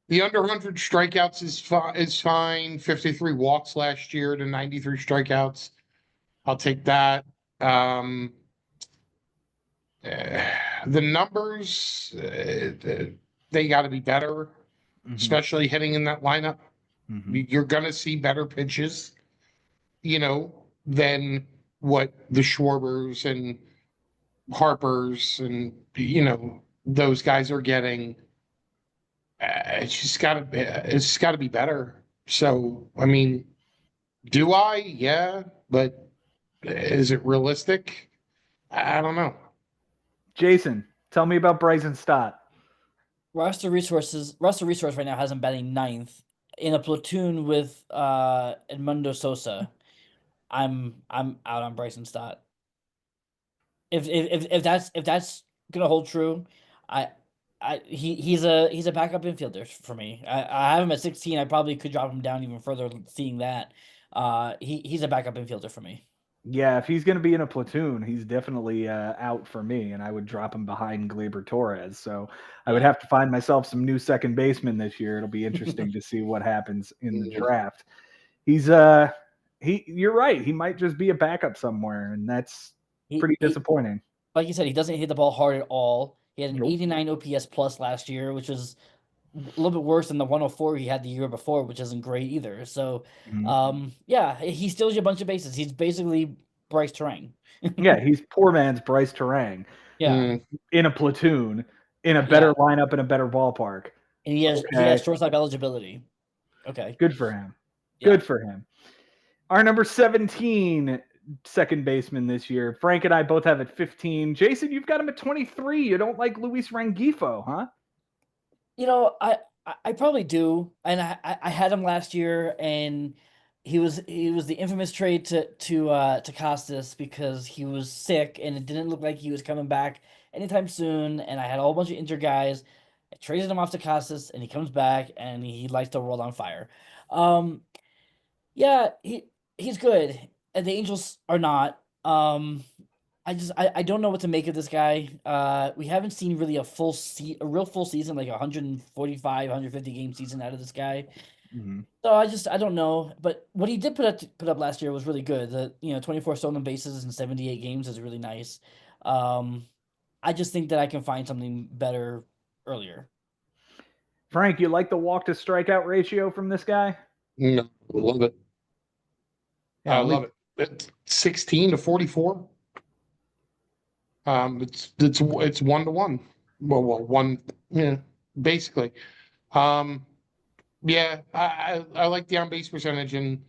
The under 100 strikeouts is fine. 53 walks last year to 93 strikeouts. I'll take that. The numbers, they got to be better, especially hitting in that lineup. You're going to see better pitches, than what the Schwarbers and Harpers and, those guys are getting. It's got to be better. So, I mean, do I? Yeah, but is it realistic? I don't know. Jason, tell me about Bryson Stott. Roster Resource right now has him batting 9th in a platoon with Edmundo Sosa. I'm out on Bryson Stott. If that's gonna hold true, he's a backup infielder for me. I have him at 16. I probably could drop him down even further seeing that. He's a backup infielder for me. Yeah, if he's going to be in a platoon, he's definitely out for me, and I would drop him behind Gleyber Torres. So I would have to find myself some new second baseman this year. It'll be interesting to see what happens in the draft. You're right. He might just be a backup somewhere, and that's pretty disappointing. Like you said, he doesn't hit the ball hard at all. He had an 89 OPS plus last year, which is a little bit worse than the 104 he had the year before, which isn't great either. So, yeah, he steals you a bunch of bases. He's basically Bryce Terang. Yeah, he's poor man's Bryce Terang. Yeah, in a platoon, in a better lineup, in a better ballpark, and he has shortstop eligibility. Okay, good for him. Good for him. Our number 17 second baseman this year. Frank and I both have at 15. Jason, you've got him at 23. You don't like Luis Rengifo, huh? I probably do, and I had him last year, and he was the infamous trade to Costas because he was sick and it didn't look like he was coming back anytime soon. And I had a whole bunch of injured guys. I traded him off to Costas, and he comes back and he lights the world on fire. Um, yeah, he's good. And the Angels are not. I don't know what to make of this guy. We haven't seen really a real full season, like 145, 150 game season out of this guy. Mhm. So I don't know, but what he did put up last year was really good. 24 stolen bases in 78 games is really nice. Um, I just think that I can find something better earlier. Frank, you like the walk to strikeout ratio from this guy? No, I love it. Yeah, I love it. It's 16 to 44. It's 1-to-1. One, yeah, basically. Yeah, I like the on base percentage, and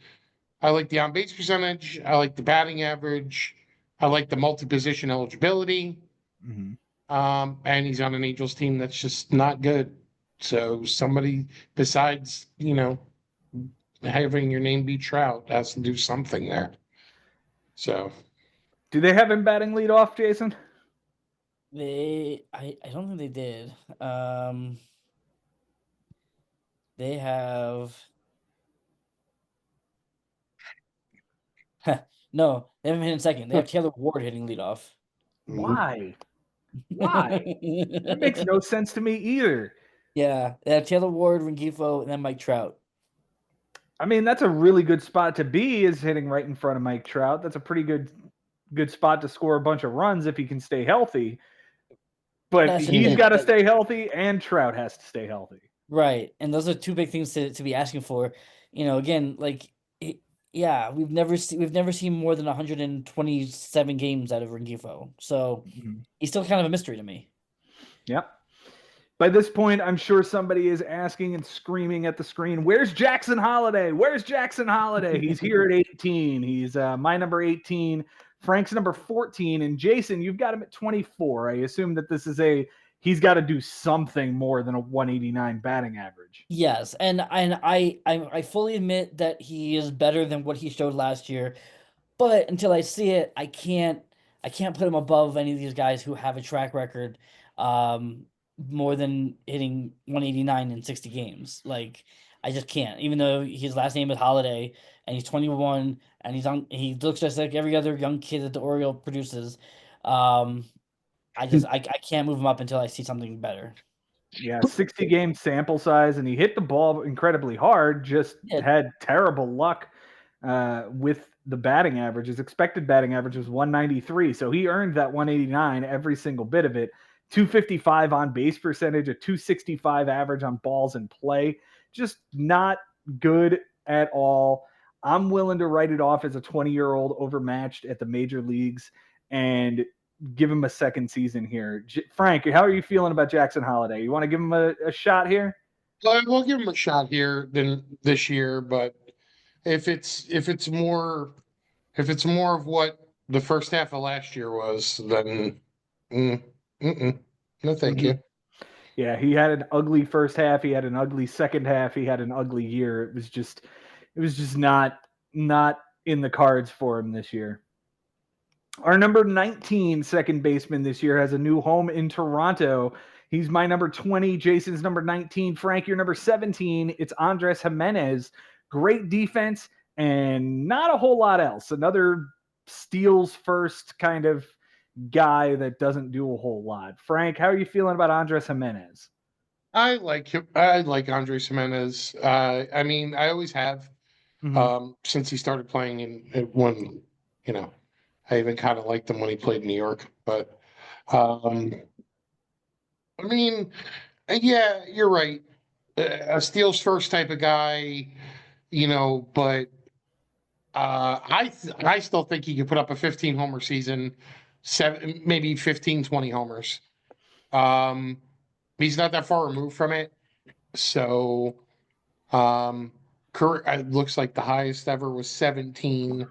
I like the on base percentage. I like the batting average. I like the multi position eligibility. Mhm. And he's on an Angels team that's just not good. So somebody besides, having your name be Trout has to do something there. So Do they have him batting leadoff, Jason? I don't think they did. They have no, they haven't hit in second. They have Taylor Ward hitting leadoff. Why? Why? That makes no sense to me either. Yeah, they have Taylor Ward, Rengifo, and then Mike Trout. I mean, that's a really good spot to be, is hitting right in front of Mike Trout. That's a pretty good spot to score a bunch of runs if he can stay healthy. But Yes, he's got to stay healthy, and Trout has to stay healthy. right. And those are two big things to be asking for. Again, like yeah, we've never seen more than 127 games out of Rengifo. So he's still kind of a mystery to me. Yep. By this point, I'm sure somebody is asking and screaming at the screen, "Where's Jackson Holiday? Where's Jackson Holiday?" He's here at 18. He's my number 18. Frank's number 14. And Jason, you've got him at 24. I assume that this is he's got to do something more than a 189 batting average. Yes, and I fully admit that he is better than what he showed last year. But until I see it, I can't put him above any of these guys who have a track record more than hitting 189 in 60 games. Like I just can't. Even though his last name is Holiday and he's 21 and he looks just like every other young kid that the Oriole produces. I can't move him up until I see something better. Yeah, 60 game sample size, and he hit the ball incredibly hard, just had terrible luck with the batting average. His expected batting average was 193, so he earned that 189 every single bit of it. 255 on base percentage, a 265 average on balls in play. Just not good at all. I'm willing to write it off as a 20-year-old overmatched at the major leagues and give him a second season here. Frank, how are you feeling about Jackson Holiday? You want to give him a shot here? we'll give him a shot here than this year, but if it's more of what the first half of last year was, then no, thank you. Yeah, he had an ugly first half. He had an ugly second half. He had an ugly year. It was just not in the cards for him this year. Our number 19 second baseman this year has a new home in Toronto. He's my number 20. Jason's number 19. Frank, your number 17. It's Andres Jimenez. Great defense and not a whole lot else. Another steals first kind of guy that doesn't do a whole lot. Frank, how are you feeling about Andres Jimenez? I like him. I like Andres Jimenez. I mean, I always have since he started playing in when, I even kind of liked him when he played in New York. But I mean, yeah, you're right. A steals first type of guy, but I still think he could put up a 15 homer season, maybe 15, 20 homers. He's not that far removed from it. So it looks like the highest ever was 17,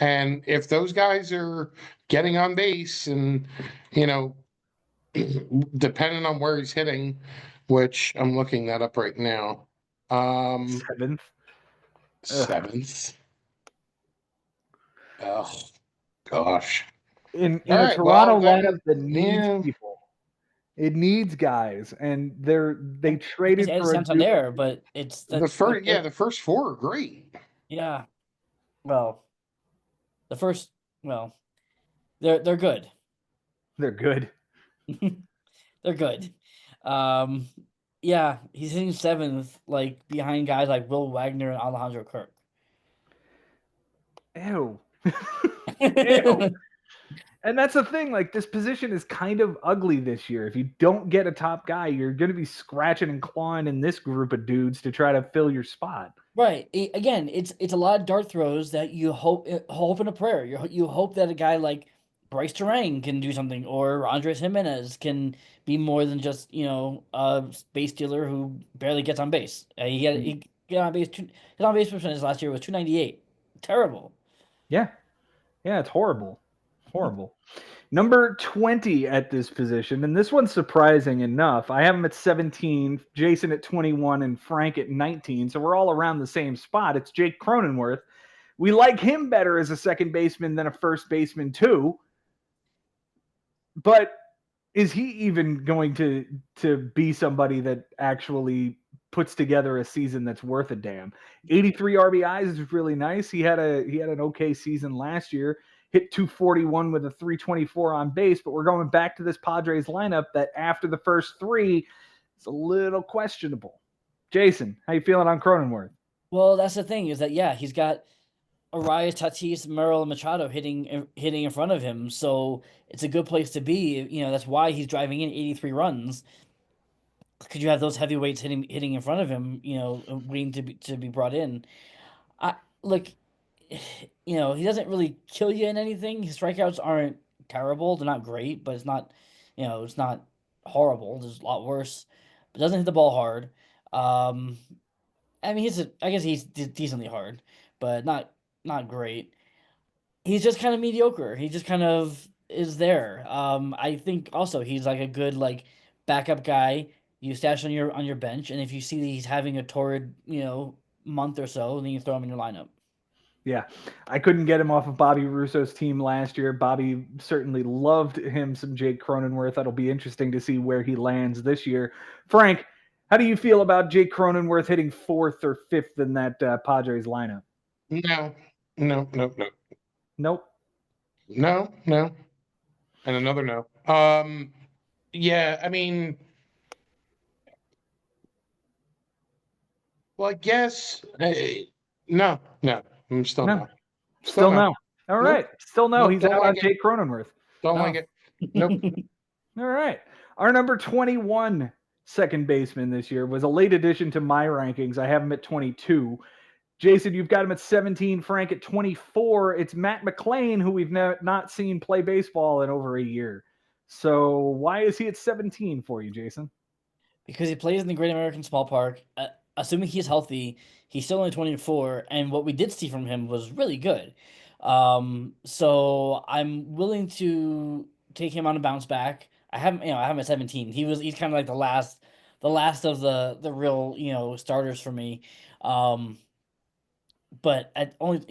and if those guys are getting on base and, depending on where he's hitting, which I'm looking that up right now. Seventh. 7th. Oh, gosh. In All a right, well, Toronto lineup then, that needs yeah, people. It needs guys, and they It's traded Eddie for a dude. Santander, but it's the that first, yeah, the first 4 are great. yeah. Well, the first well, they're good. They're good. They're good. Um, yeah, he's hitting 7th, like behind guys like Will Wagner and Alejandro Kirk. Ew. Ew. And that's the thing. Like, this position is kind of ugly this year. If you don't get a top guy, you're going to be scratching and clawing in this group of dudes to try to fill your spot. Right. Again, it's a lot of dart throws that you hope in a prayer. You hope that a guy like Bryce Terang can do something, or Andres Jimenez can be more than just a base dealer who barely gets on base. He got on base. His on base percentage last year was 298. Terrible. Yeah. Yeah, it's horrible. Horrible. Number 20 at this position, and this one's surprising enough. I have him at 17, Jason at 21, and Frank at 19. So we're all around the same spot. It's Jake Cronenworth. We like him better as a second baseman than a first baseman, too. But is he even going to be somebody that actually puts together a season that's worth a damn? 83 RBIs is really nice. He had an okay season last year. Hit 241 with a 324 on base, but we're going back to this Padres lineup that after the first 3 is a little questionable. Jason, how you feeling on Cronenworth? Well, that's the thing, is that he's got Arias, Tatis, Merrill, and Machado hitting in front of him, so it's a good place to be. That's why he's driving in 83 runs. Could you have those heavyweights hitting in front of him? Waiting to be brought in. I look. He doesn't really kill you in anything. His strikeouts aren't terrible. They're not great, but it's not horrible. There's a lot worse. But doesn't hit the ball hard. I mean, I guess he's decently hard, but not great. He's just kind of mediocre. He just kind of is there. I think also he's like a good like backup guy you stash on your bench, and if you see that he's having a torrid month or so, then you throw him in your lineup. Yeah, I couldn't get him off of Bobby Russo's team last year. Bobby certainly loved him some Jake Cronenworth. That'll be interesting to see where he lands this year. Frank, how do you feel about Jake Cronenworth hitting 4th or 5th in that Padres lineup? No, no, no, no, Nope. no, no, and another no. Yeah, I mean, well, I guess no, no, I'm still No. no, Still no. All right. Nope, Still no. nope, He's don't out on like it. Jake Cronenworth. Don't No. like it. Nope. All right. Our number 21 second baseman this year was a late addition to my rankings. I have him at 22. Jason, you've got him at 17. Frank at 24. It's Matt McLain, who we've not seen play baseball in over a year. So why is he at 17 for you, Jason? Because he plays in the Great American Small Park. Assuming he's healthy, he's still only 24, and what we did see from him was really good. So I'm willing to take him on a bounce back. I have him at 17. He's kind of like the last of the real starters for me. Um, but at only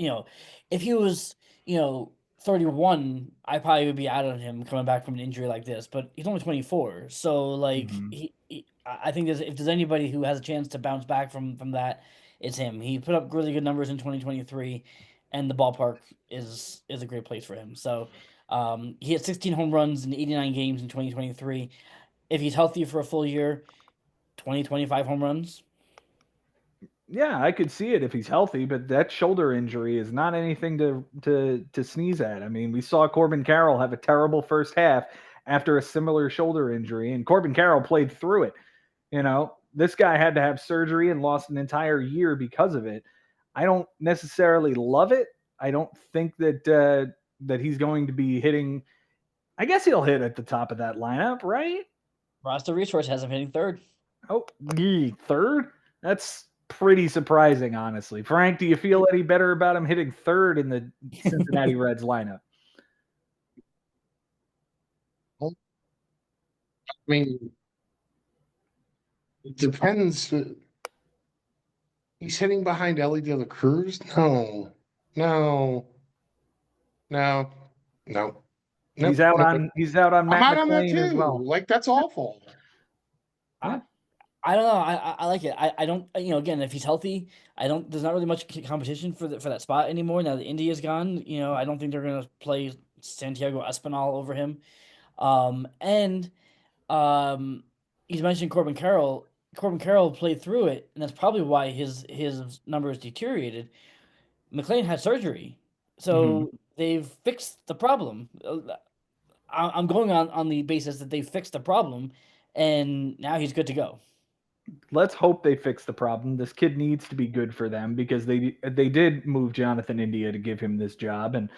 if he was 31, I probably would be out on him coming back from an injury like this. But he's only 24, so like I think if there's anybody who has a chance to bounce back from that, it's him. He put up really good numbers in 2023, and the ballpark is a great place for him. So he had 16 home runs in 89 games in 2023. If he's healthy for a full year, 25 home runs. Yeah, I could see it if he's healthy, but that shoulder injury is not anything to sneeze at. I mean, we saw Corbin Carroll have a terrible first half after a similar shoulder injury, and Corbin Carroll played through it. This guy had to have surgery and lost an entire year because of it. I don't necessarily love it. I don't think that he's going to be hitting. I guess he'll hit at the top of that lineup, right? Roster Resource has him hitting third. Oh, third? That's pretty surprising, honestly. Frank, do you feel any better about him hitting third in the Cincinnati Reds lineup? I mean, it depends. He's hitting behind Ellie De La Cruz? No. No. No. No. He's Nope. out Nope. on he's out on I'm Matt out on that McClain as too. well. Like, that's awful. I, I don't know. I like it. I don't, again, if he's healthy, there's not really much competition for that spot anymore now that India's gone. I don't think they're gonna play Santiago Espinal over him. And he's mentioned Corbin Carroll. Corbin Carroll played through it, and that's probably why his numbers deteriorated. McLean had surgery, so they've fixed the problem. I'm going on the basis that they fixed the problem, and now he's good to go. Let's hope they fix the problem. This kid needs to be good for them because they did move Jonathan India to give him this job, and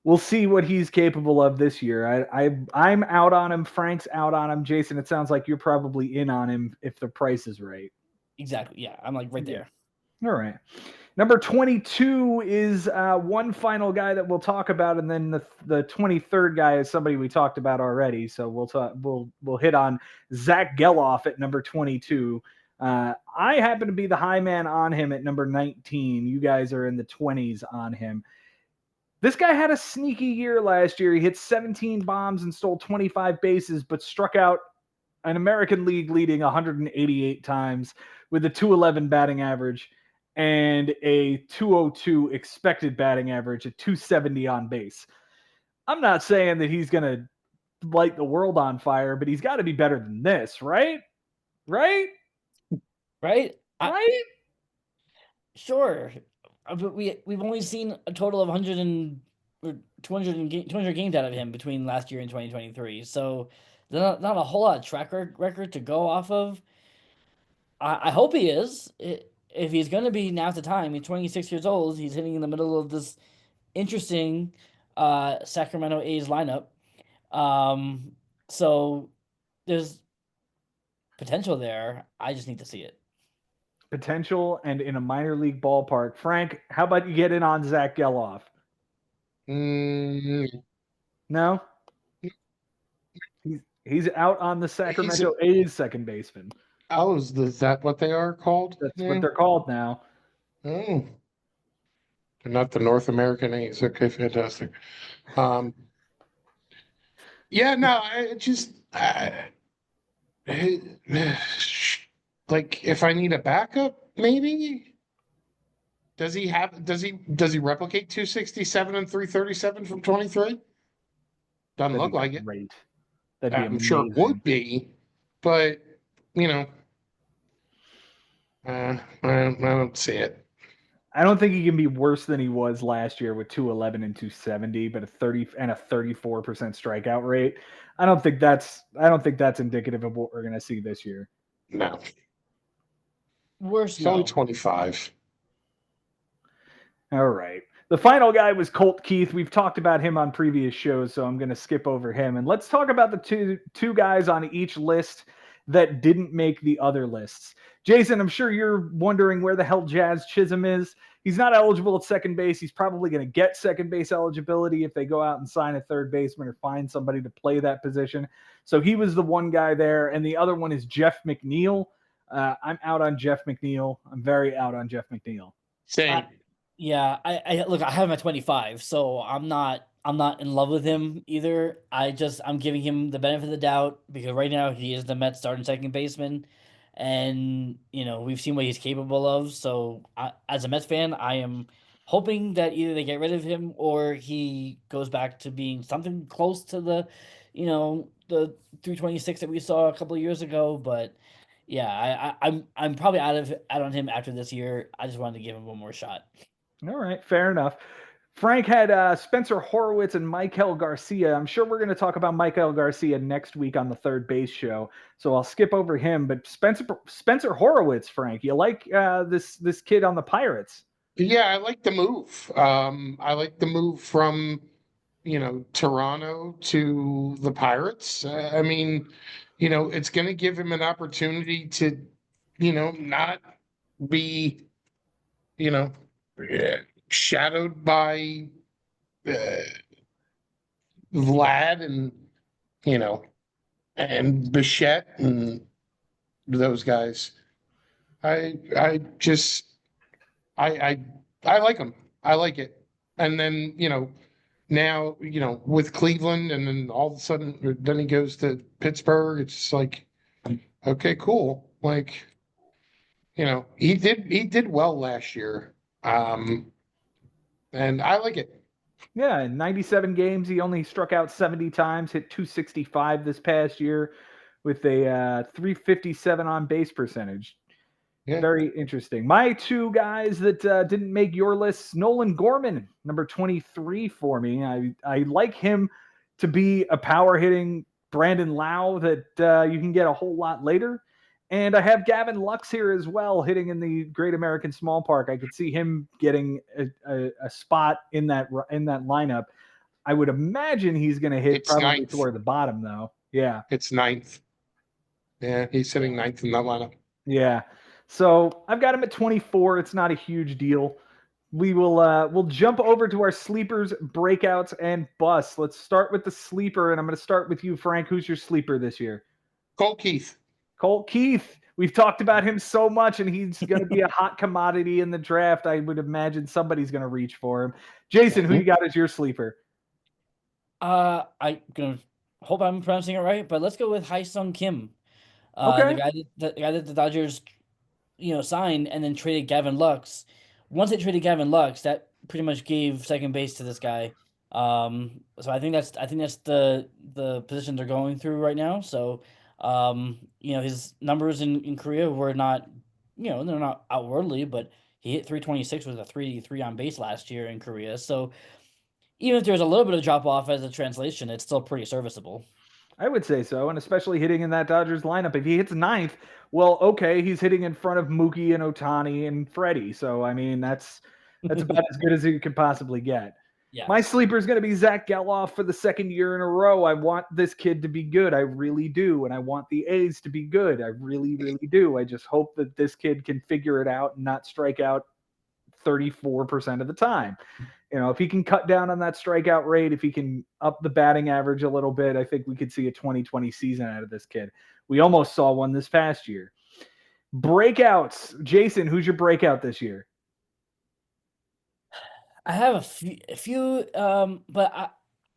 we'll see what he's capable of this year. I'm out on him. Frank's out on him. Jason, it sounds like you're probably in on him if the price is right. Exactly. Yeah, I'm like right there. All right. Number 22 is one final guy that we'll talk about, and then the 23rd guy is somebody we talked about already. So we'll hit on Zach Geloff at number 22. I happen to be the high man on him at number 19. You guys are in the 20s on him. This guy had a sneaky year last year. He hit 17 bombs and stole 25 bases, but struck out an American League leading 188 times with a 211 batting average and a 202 expected batting average, a 270 on base. I'm not saying that he's going to light the world on fire, but he's got to be better than this, right? Right? Right? Right? Sure. But we've only seen a total of 100 and or 200 games out of him between last year and 2023. So there's not a whole lot of track record to go off of. I hope he is. If he's going to be, now's the time. He's 26 years old. He's hitting in the middle of this interesting Sacramento A's lineup. So there's potential there. I just need to see it. Potential and in a minor league ballpark. Frank, how about you get in on Zach Geloff? No? He's out on the Sacramento A's second baseman. Oh, is that what they are called? That's what they're called now. Oh. They're not the North American A's. Okay, fantastic. Yeah, no, I just like, if I need a backup, maybe. Does he replicate 267 and 337 from 23? Doesn't look like it. Great. That'd be I'm sure it would be, but I don't see it. I don't think he can be worse than he was last year with 211 and 270, but a 34% strikeout rate. I don't think that's indicative of what we're going to see this year. No. Worse. It's only 25. All right. The final guy was Colt Keith. We've talked about him on previous shows, so I'm going to skip over him. And let's talk about the two guys on each list that didn't make the other lists. Jason, I'm sure you're wondering where the hell Jazz Chisholm is. He's not eligible at second base. He's probably going to get second base eligibility if they go out and sign a third baseman or find somebody to play that position. So he was the one guy there. And the other one is Jeff McNeil. I'm out on Jeff McNeil. I'm very out on Jeff McNeil. Same. Yeah, I look, I have him at 25, so I'm not in love with him either. I'm giving him the benefit of the doubt because right now he is the Mets starting second baseman, and we've seen what he's capable of. So as a Mets fan, I am hoping that either they get rid of him or he goes back to being something close to the 326 that we saw a couple of years ago. But yeah, I'm probably out on him after this year. I just wanted to give him one more shot. All right, fair enough. Frank had Spencer Horwitz and Michael Garcia. I'm sure we're going to talk about Michael Garcia next week on the third base show, so I'll skip over him. But Spencer Horwitz, Frank, you like this kid on the Pirates? Yeah, I like the move. I like the move from Toronto to the Pirates. I mean, it's going to give him an opportunity to not be shadowed by Vlad and Bichette and those guys. I just I like him. I like it. And then, now, with Cleveland, and then all of a sudden, then he goes to Pittsburgh. It's just like, okay, cool. Like, he did well last year. And I like it. Yeah, in 97 games, he only struck out 70 times, hit 265 this past year with a 357 on base percentage. Yeah. Very interesting. My two guys that didn't make your list, Nolan Gorman, number 23 for me. I like him to be a power hitting Brandon Lau that you can get a whole lot later. And I have Gavin Lux here as well, hitting in the Great American Small Park. I could see him getting a spot in that lineup. I would imagine he's going to hit It's probably ninth. toward the bottom, though. Yeah. It's ninth. Yeah, he's sitting ninth in that lineup. Yeah. So I've got him at 24. It's not a huge deal. We'll jump over to our sleepers, breakouts, and busts. Let's start with the sleeper, and I'm going to start with you, Frank. Who's your sleeper this year? Colt Keith. Colt Keith. We've talked about him so much, and he's going to be a hot commodity in the draft. I would imagine somebody's going to reach for him. Jason, who you got as your sleeper? I gonna hope I'm pronouncing it right, but let's go with Hai-Sung Kim. Okay. The guy that the Dodgers, signed and then traded Gavin Lux. Once they traded Gavin Lux, that pretty much gave second base to this guy. So I think that's the position they're going through right now. So, his numbers in Korea were not, they're not outwardly, but he hit 326 with a 383 on base last year in Korea. So even if there's a little bit of drop off as a translation, it's still pretty serviceable. I would say so, and especially hitting in that Dodgers lineup. If he hits ninth, well, okay, he's hitting in front of Mookie and Ohtani and Freddie. So I mean, that's about as good as you could possibly get. Yeah. My sleeper is going to be Zach Geloff for the second year in a row. I want this kid to be good. I really do. And I want the A's to be good. I really, really do. I just hope that this kid can figure it out and not strike out 34% of the time. If he can cut down on that strikeout rate, if he can up the batting average a little bit, I think we could see a 2020 season out of this kid. We almost saw one this past year. Breakouts. Jason, who's your breakout this year? I have a few, but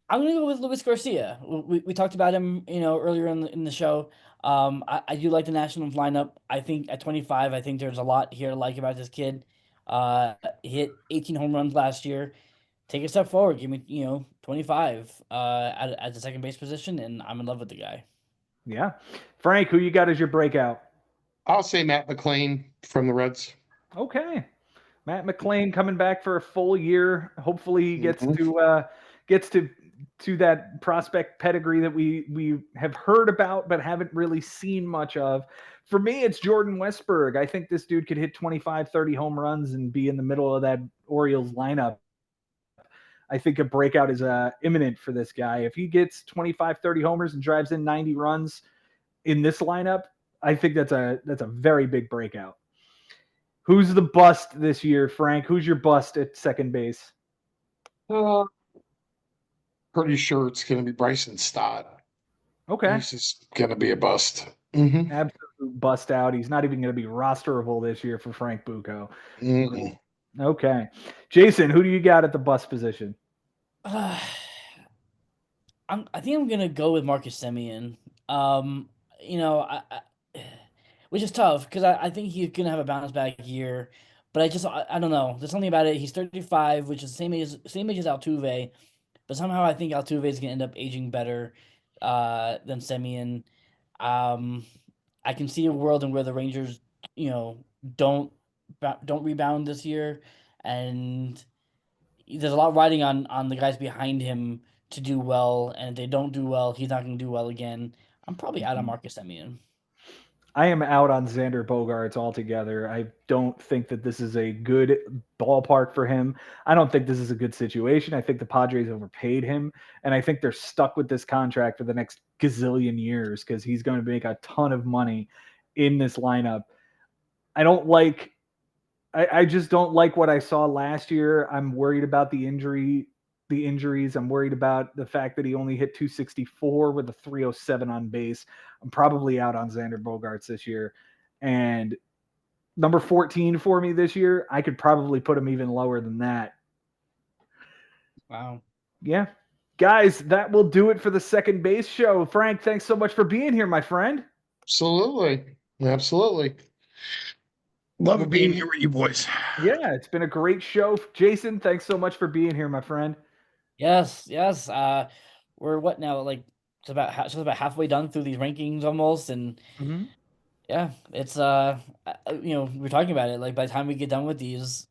I'm gonna go with Luis Garcia. We talked about him, earlier in the show. I do like the Nationals lineup. I think at 25, I think there's a lot here to like about this kid. He hit 18 home runs last year. Take a step forward. Give me, 25 at the second base position, and I'm in love with the guy. Yeah. Frank, who you got as your breakout? I'll say Matt McLain from the Reds. Okay. Matt McLain coming back for a full year. Hopefully he gets to that prospect pedigree that we have heard about but haven't really seen much of. For me, it's Jordan Westburg. I think this dude could hit 25, 30 home runs and be in the middle of that Orioles lineup. I think a breakout is imminent for this guy. If he gets 25, 30 homers and drives in 90 runs in this lineup, I think that's a very big breakout. Who's the bust this year, Frank? Who's your bust at second base? Pretty sure it's going to be Bryson Stott. Okay. He's just going to be a bust. Mm-hmm. Absolute bust out. He's not even going to be rosterable this year for Frank Bucco. Mm-mm. Okay. Jason, who do you got at the bust position? I think I'm gonna go with Marcus Semien. Which is tough because I think he's gonna have a bounce back year, but I don't know. There's something about it. He's 35, which is the same age as Altuve, but somehow I think Altuve is gonna end up aging better than Semien. I can see a world in where the Rangers, don't rebound this year, and there's a lot riding on the guys behind him to do well, and if they don't do well, he's not going to do well again. I'm probably out on Marcus Semien. I am out on Xander Bogaerts altogether. I don't think that this is a good ballpark for him. I don't think this is a good situation. I think the Padres overpaid him, and I think they're stuck with this contract for the next gazillion years because he's going to make a ton of money in this lineup. I just don't like what I saw last year. I'm worried about the injuries. I'm worried about the fact that he only hit 264 with a 307 on base. I'm probably out on Xander Bogaerts this year. And number 14 for me this year. I could probably put him even lower than that. Wow. Yeah. Guys, that will do it for the second base show. Frank, thanks so much for being here, my friend. Absolutely. Absolutely. Love being here with you boys. Yeah, it's been a great show. Jason, thanks so much for being here, my friend. Yes. We're what now? Like just about halfway done through these rankings almost, and yeah, it's we're talking about it. Like by the time we get done with these,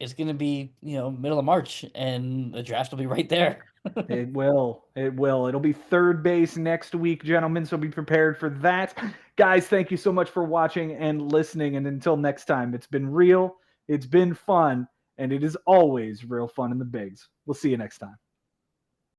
it's gonna be middle of March, and the draft will be right there. It will. It will. It'll be third base next week, gentlemen, so be prepared for that. Guys, thank you so much for watching and listening. And until next time, it's been real, it's been fun, and it is always real fun in the bigs. We'll see you next time.